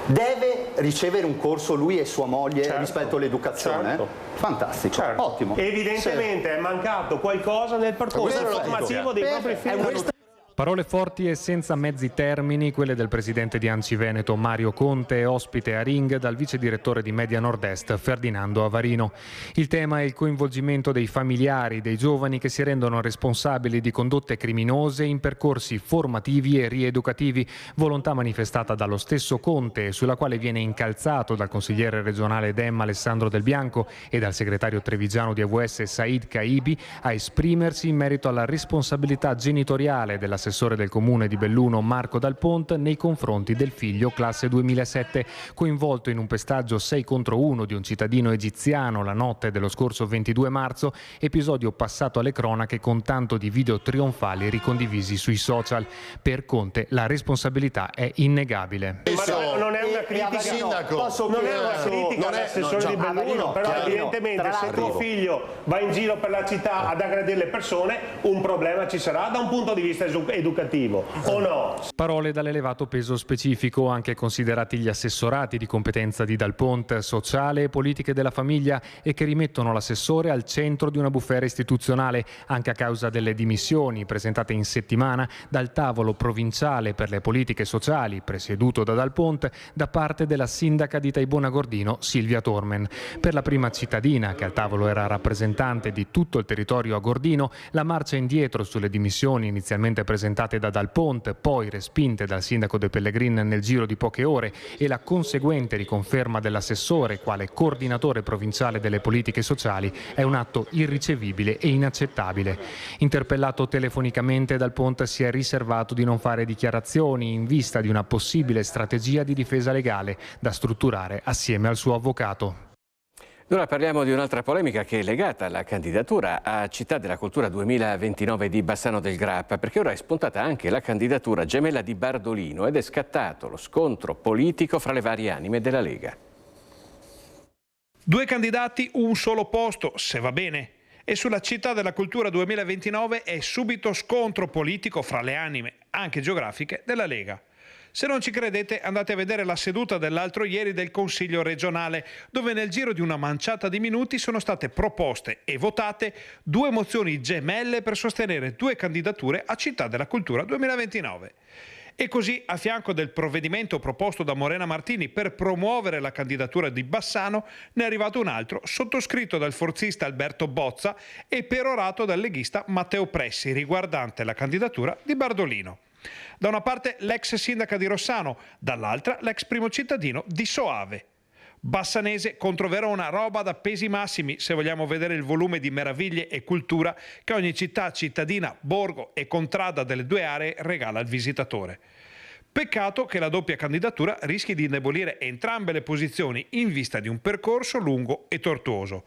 deve ricevere un corso lui e sua moglie rispetto all'educazione? Fantastico, ottimo. Evidentemente è mancato qualcosa nel percorso formativo dei propri figli. Parole forti e senza mezzi termini, quelle del presidente di ANCI Veneto Mario Conte, ospite a Ring dal vice direttore di Media Nord-Est Ferdinando Avarino. Il tema è il coinvolgimento dei familiari dei giovani che si rendono responsabili di condotte criminose in percorsi formativi e rieducativi, volontà manifestata dallo stesso Conte, sulla quale viene incalzato dal consigliere regionale DEM Alessandro Del Bianco e dal segretario trevigiano di AVS Said Caibi a esprimersi in merito alla responsabilità genitoriale della assessore del comune di Belluno Marco Dal Ponte nei confronti del figlio classe 2007 coinvolto in un pestaggio 6 contro 1 di un cittadino egiziano la notte dello scorso 22 marzo, episodio passato alle cronache con tanto di video trionfali ricondivisi sui social. Per Conte la responsabilità è innegabile. Ma non è una critica, non è una critica all'assessore di Belluno, però evidentemente se tuo figlio va in giro per la città ad aggredire le persone un problema ci sarà da un punto di vista educativo, o no? Parole dall'elevato peso specifico, anche considerati gli assessorati di competenza di Dal Ponte, sociale e politiche della famiglia, e che rimettono l'assessore al centro di una bufera istituzionale, anche a causa delle dimissioni presentate in settimana dal tavolo provinciale per le politiche sociali, presieduto da Dal Ponte, da parte della sindaca di Taibona Gordino, Silvia Tormen. Per la prima cittadina, che al tavolo era rappresentante di tutto il territorio a Gordino, la marcia indietro sulle dimissioni inizialmente presentate da Dal Ponte, poi respinte dal sindaco De Pellegrin nel giro di poche ore, e la conseguente riconferma dell'assessore quale coordinatore provinciale delle politiche sociali è un atto irricevibile e inaccettabile. Interpellato telefonicamente, Dal Ponte si è riservato di non fare dichiarazioni in vista di una possibile strategia di difesa legale da strutturare assieme al suo avvocato. Ora parliamo di un'altra polemica che è legata alla candidatura a Città della Cultura 2029 di Bassano del Grappa, perché ora è spuntata anche la candidatura gemella di Bardolino ed è scattato lo scontro politico fra le varie anime della Lega. 2 candidati, un solo posto, se va bene. E sulla Città della Cultura 2029 è subito scontro politico fra le anime, anche geografiche, della Lega. Se non ci credete, andate a vedere la seduta dell'altro ieri del Consiglio regionale, dove nel giro di una manciata di minuti sono state proposte e votate 2 mozioni gemelle per sostenere 2 candidature a Città della Cultura 2029. E così, a fianco del provvedimento proposto da Morena Martini per promuovere la candidatura di Bassano, ne è arrivato un altro, sottoscritto dal forzista Alberto Bozza e perorato dal leghista Matteo Pressi, riguardante la candidatura di Bardolino. Da una parte l'ex sindaca di Rossano, dall'altra l'ex primo cittadino di Soave. Bassanese contro Verona, roba da pesi massimi se vogliamo vedere il volume di meraviglie e cultura che ogni città, cittadina, borgo e contrada delle 2 aree regala al visitatore. Peccato che la doppia candidatura rischi di indebolire entrambe le posizioni in vista di un percorso lungo e tortuoso.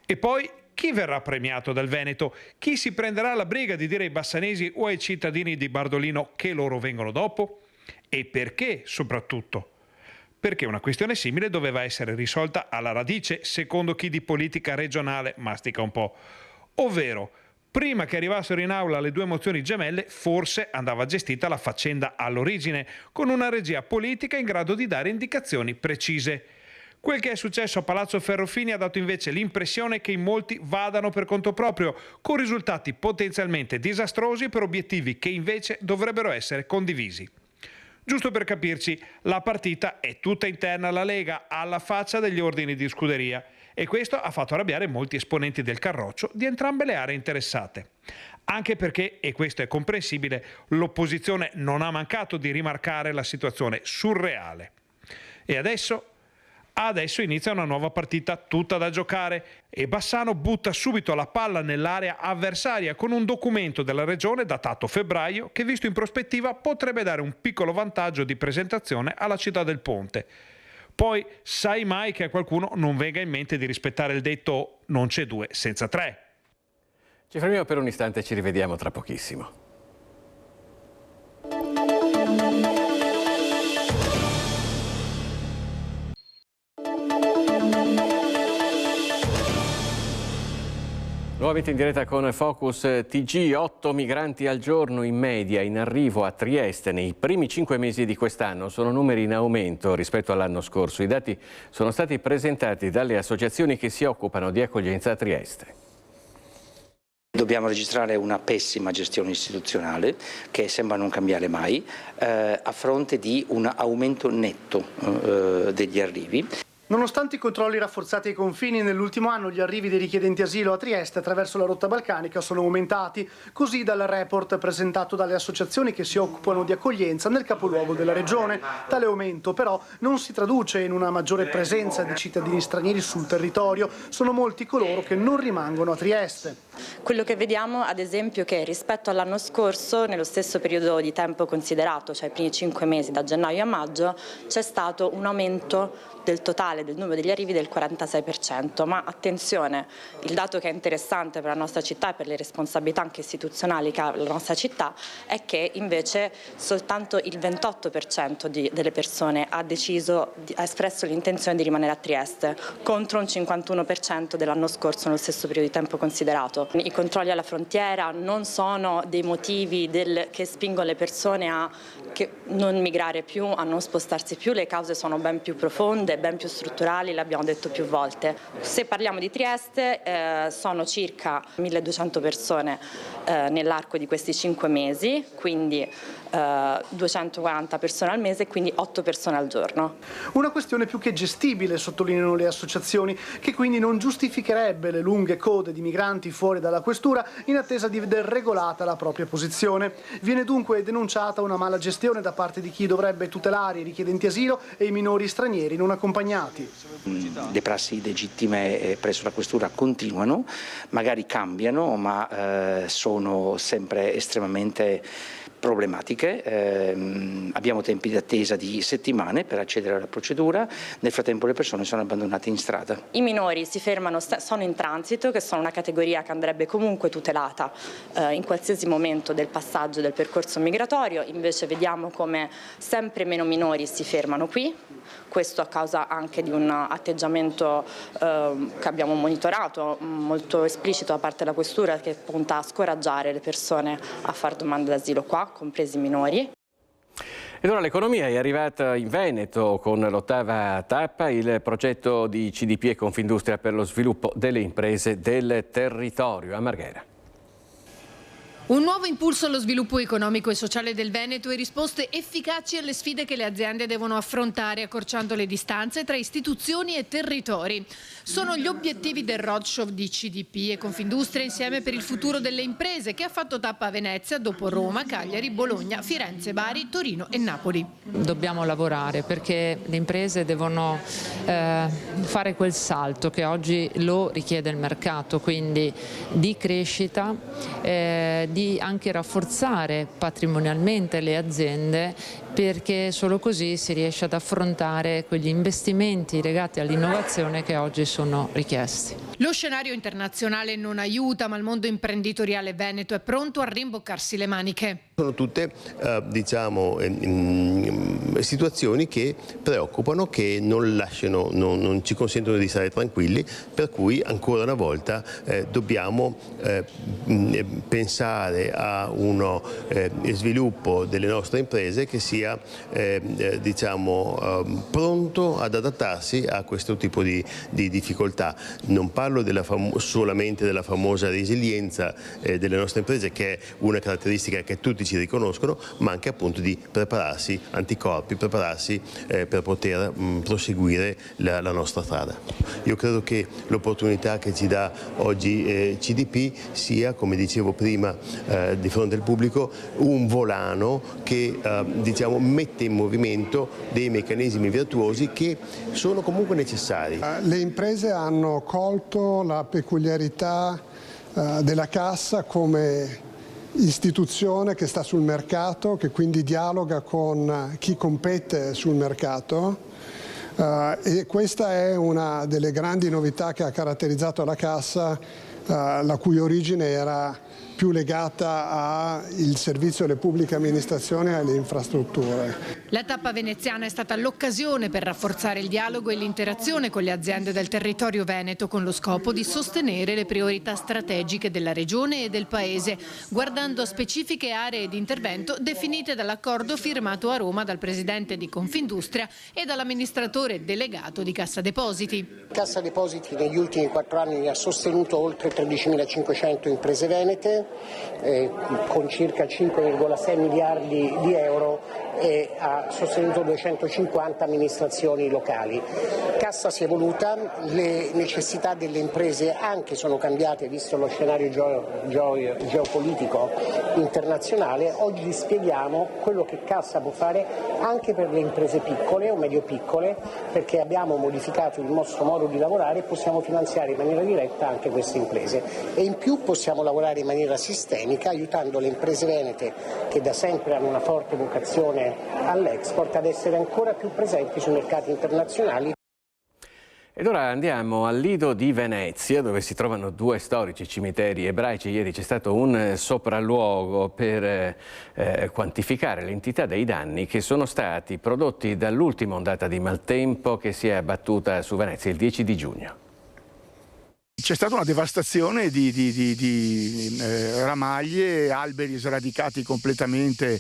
E poi chi verrà premiato dal Veneto? Chi si prenderà la briga di dire ai bassanesi o ai cittadini di Bardolino che loro vengono dopo? E perché soprattutto? Perché una questione simile doveva essere risolta alla radice, secondo chi di politica regionale mastica un po'. Ovvero, prima che arrivassero in aula le 2 mozioni gemelle, forse andava gestita la faccenda all'origine, con una regia politica in grado di dare indicazioni precise. Quel che è successo a Palazzo Ferrofini ha dato invece l'impressione che in molti vadano per conto proprio, con risultati potenzialmente disastrosi per obiettivi che invece dovrebbero essere condivisi. Giusto per capirci, la partita è tutta interna alla Lega, alla faccia degli ordini di scuderia, e questo ha fatto arrabbiare molti esponenti del carroccio di entrambe le aree interessate. Anche perché, e questo è comprensibile, l'opposizione non ha mancato di rimarcare la situazione surreale. E adesso? Adesso inizia una nuova partita tutta da giocare e Bassano butta subito la palla nell'area avversaria con un documento della regione datato febbraio che, visto in prospettiva, potrebbe dare un piccolo vantaggio di presentazione alla città del Ponte. Poi sai mai che a qualcuno non venga in mente di rispettare il detto non c'è 2 senza 3. Ci fermiamo per un istante e ci rivediamo tra pochissimo. Nuovamente in diretta con Focus TG, 8 migranti al giorno in media in arrivo a Trieste nei primi 5 mesi di quest'anno. Sono numeri in aumento rispetto all'anno scorso. I dati sono stati presentati dalle associazioni che si occupano di accoglienza a Trieste. Dobbiamo registrare una pessima gestione istituzionale che sembra non cambiare mai, a fronte di un aumento netto degli arrivi. Nonostante i controlli rafforzati ai confini, nell'ultimo anno gli arrivi dei richiedenti asilo a Trieste attraverso la rotta balcanica sono aumentati, così dal report presentato dalle associazioni che si occupano di accoglienza nel capoluogo della regione. Tale aumento però non si traduce in una maggiore presenza di cittadini stranieri sul territorio, sono molti coloro che non rimangono a Trieste. Quello che vediamo ad esempio è che rispetto all'anno scorso, nello stesso periodo di tempo considerato, cioè i primi 5 mesi da gennaio a maggio, c'è stato un aumento del totale del numero degli arrivi del 46%, ma attenzione, il dato che è interessante per la nostra città e per le responsabilità anche istituzionali che ha la nostra città è che invece soltanto il 28% delle persone ha espresso l'intenzione di rimanere a Trieste, contro un 51% dell'anno scorso nello stesso periodo di tempo considerato. I controlli alla frontiera non sono dei motivi che spingono le persone a non migrare più, a non spostarsi più, le cause sono ben più profonde, ben più strutturali, l'abbiamo detto più volte. Se parliamo di Trieste, sono circa 1200 persone nell'arco di questi 5 mesi, quindi 240 persone al mese, quindi 8 persone al giorno. Una questione più che gestibile, sottolineano le associazioni, che quindi non giustificherebbe le lunghe code di migranti fuori dalla questura in attesa di veder regolata la propria posizione. Viene dunque denunciata una mala gestione da parte di chi dovrebbe tutelare i richiedenti asilo e i minori stranieri in una accompagnati. Le prassi legittime presso la questura continuano, magari cambiano, ma sono sempre estremamente problematiche. Abbiamo tempi di attesa di settimane per accedere alla procedura, nel frattempo le persone sono abbandonate in strada. I minori si fermano, sono in transito, che sono una categoria che andrebbe comunque tutelata in qualsiasi momento del passaggio del percorso migratorio, invece vediamo come sempre meno minori si fermano qui, questo a causa anche di un atteggiamento che abbiamo monitorato molto esplicito da parte della questura, che punta a scoraggiare le persone a fare domande d'asilo qua, compresi i minori. Ed ora l'economia è arrivata in Veneto con l'8ª tappa, il progetto di CDP e Confindustria per lo sviluppo delle imprese del territorio. A Marghera. Un nuovo impulso allo sviluppo economico e sociale del Veneto e risposte efficaci alle sfide che le aziende devono affrontare, accorciando le distanze tra istituzioni e territori. Sono gli obiettivi del roadshow di CDP e Confindustria insieme per il futuro delle imprese, che ha fatto tappa a Venezia dopo Roma, Cagliari, Bologna, Firenze, Bari, Torino e Napoli. Dobbiamo lavorare perché le imprese devono fare quel salto che oggi lo richiede il mercato, quindi di crescita, di anche rafforzare patrimonialmente le aziende, perché solo così si riesce ad affrontare quegli investimenti legati all'innovazione che oggi sono richiesti. Lo scenario internazionale non aiuta, ma il mondo imprenditoriale veneto è pronto a rimboccarsi le maniche. Sono tutte situazioni che preoccupano, che non ci consentono di stare tranquilli, per cui ancora una volta dobbiamo pensare a uno sviluppo delle nostre imprese che sia pronto ad adattarsi a questo tipo di difficoltà. Non parlo solamente della famosa resilienza delle nostre imprese, che è una caratteristica che tutti ci riconoscono, ma anche appunto di prepararsi, anticorpi, prepararsi per poter proseguire la nostra strada. Io credo che l'opportunità che ci dà oggi CDP sia, come dicevo prima di fronte al pubblico, un volano che mette in movimento dei meccanismi virtuosi che sono comunque necessari. Le imprese hanno colto la peculiarità della Cassa come istituzione che sta sul mercato, che quindi dialoga con chi compete sul mercato, e questa è una delle grandi novità che ha caratterizzato la Cassa, la cui origine era più legata al servizio alle pubbliche amministrazioni e alle infrastrutture. La tappa veneziana è stata l'occasione per rafforzare il dialogo e l'interazione con le aziende del territorio veneto, con lo scopo di sostenere le priorità strategiche della regione e del paese, guardando a specifiche aree di intervento definite dall'accordo firmato a Roma dal presidente di Confindustria e dall'amministratore delegato di Cassa Depositi. Cassa Depositi negli ultimi 4 anni ha sostenuto oltre 13.500 imprese venete, con circa 5,6 miliardi di euro, e ha sostenuto 250 amministrazioni locali. Cassa si è evoluta, le necessità delle imprese anche sono cambiate visto lo scenario geopolitico internazionale. Oggi spieghiamo quello che Cassa può fare anche per le imprese piccole o medio piccole, perché abbiamo modificato il nostro modo di lavorare e possiamo finanziare in maniera diretta anche queste imprese, e in più possiamo lavorare in maniera sistemica aiutando le imprese venete, che da sempre hanno una forte vocazione all'export, ad essere ancora più presenti sui mercati internazionali. Ed ora andiamo al Lido di Venezia, dove si trovano 2 storici cimiteri ebraici. Ieri c'è stato un sopralluogo per quantificare l'entità dei danni che sono stati prodotti dall'ultima ondata di maltempo che si è abbattuta su Venezia il 10 di giugno. C'è stata una devastazione di ramaglie, alberi sradicati completamente,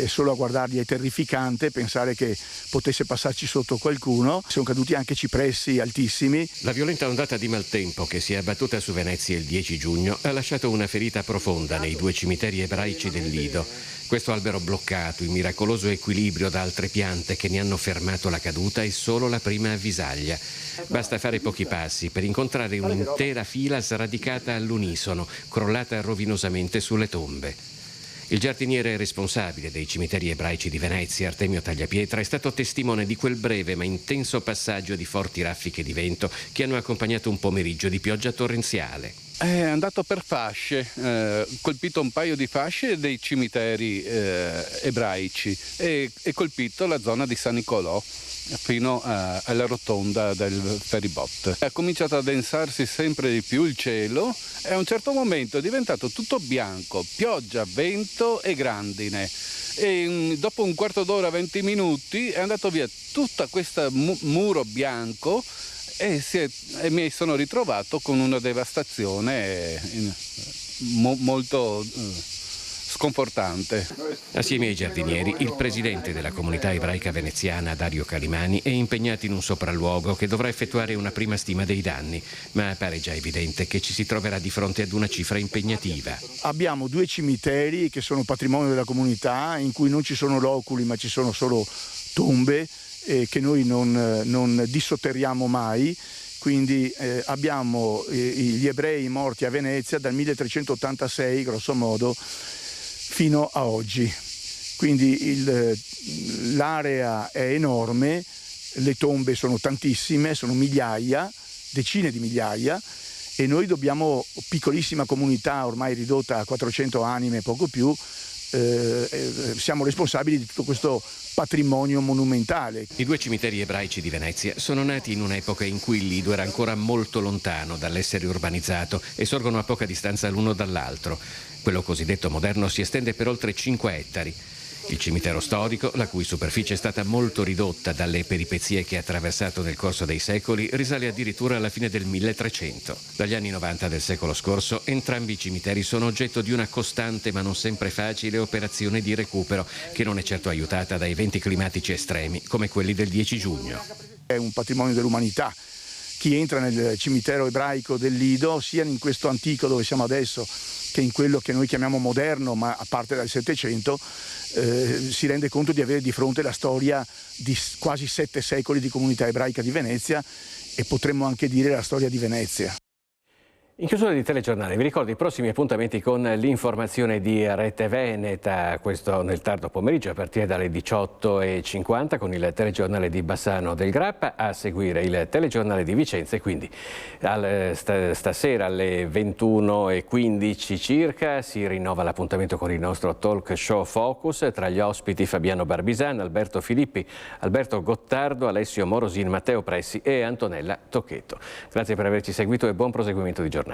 solo a guardarli è terrificante pensare che potesse passarci sotto qualcuno. Sono caduti anche cipressi altissimi. La violenta ondata di maltempo che si è abbattuta su Venezia il 10 giugno ha lasciato una ferita profonda nei 2 cimiteri ebraici del Lido. Questo albero bloccato, in miracoloso equilibrio da altre piante che ne hanno fermato la caduta, è solo la prima avvisaglia. Basta fare pochi passi per incontrare un'intera fila sradicata all'unisono, crollata rovinosamente sulle tombe. Il giardiniere responsabile dei cimiteri ebraici di Venezia, Artemio Tagliapietra, è stato testimone di quel breve ma intenso passaggio di forti raffiche di vento che hanno accompagnato un pomeriggio di pioggia torrenziale. È andato per fasce, colpito un paio di fasce dei cimiteri ebraici e colpito la zona di San Nicolò fino alla rotonda del feribot. Ha cominciato a densarsi sempre di più il cielo e a un certo momento è diventato tutto bianco, pioggia, vento e grandine. E dopo un quarto d'ora, 20 minuti, è andato via tutta questa muro bianco e mi sono ritrovato con una devastazione molto sconfortante. Assieme ai giardinieri, il presidente della comunità ebraica veneziana, Dario Calimani, è impegnato in un sopralluogo che dovrà effettuare una prima stima dei danni, ma pare già evidente che ci si troverà di fronte ad una cifra impegnativa. Abbiamo 2 cimiteri che sono patrimonio della comunità, in cui non ci sono loculi ma ci sono solo tombe che noi non dissotterriamo mai. Quindi abbiamo gli ebrei morti a Venezia dal 1386 grosso modo fino a oggi. Quindi l'area è enorme, le tombe sono tantissime, sono migliaia, decine di migliaia, e noi dobbiamo, piccolissima comunità ormai ridotta a 400 anime, poco più, siamo responsabili di tutto questo patrimonio monumentale. I 2 cimiteri ebraici di Venezia sono nati in un'epoca in cui il Lido era ancora molto lontano dall'essere urbanizzato e sorgono a poca distanza l'uno dall'altro. Quello cosiddetto moderno si estende per oltre 5 ettari. Il cimitero storico, la cui superficie è stata molto ridotta dalle peripezie che ha attraversato nel corso dei secoli, risale addirittura alla fine del 1300. Dagli anni 90 del secolo scorso, entrambi i cimiteri sono oggetto di una costante ma non sempre facile operazione di recupero, che non è certo aiutata da eventi climatici estremi come quelli del 10 giugno. È un patrimonio dell'umanità. Chi entra nel cimitero ebraico del Lido, sia in questo antico dove siamo adesso, che in quello che noi chiamiamo moderno, ma a parte dal Settecento, si rende conto di avere di fronte la storia di quasi 7 secoli di comunità ebraica di Venezia, e potremmo anche dire la storia di Venezia. In chiusura di telegiornale vi ricordo i prossimi appuntamenti con l'informazione di Rete Veneta, questo nel tardo pomeriggio a partire dalle 18:50 con il telegiornale di Bassano del Grappa, a seguire il telegiornale di Vicenza, e quindi stasera alle 21:15 circa si rinnova l'appuntamento con il nostro talk show Focus, tra gli ospiti Fabiano Barbisan, Alberto Filippi, Alberto Gottardo, Alessio Morosin, Matteo Pressi e Antonella Tocchetto. Grazie per averci seguito e buon proseguimento di giornata.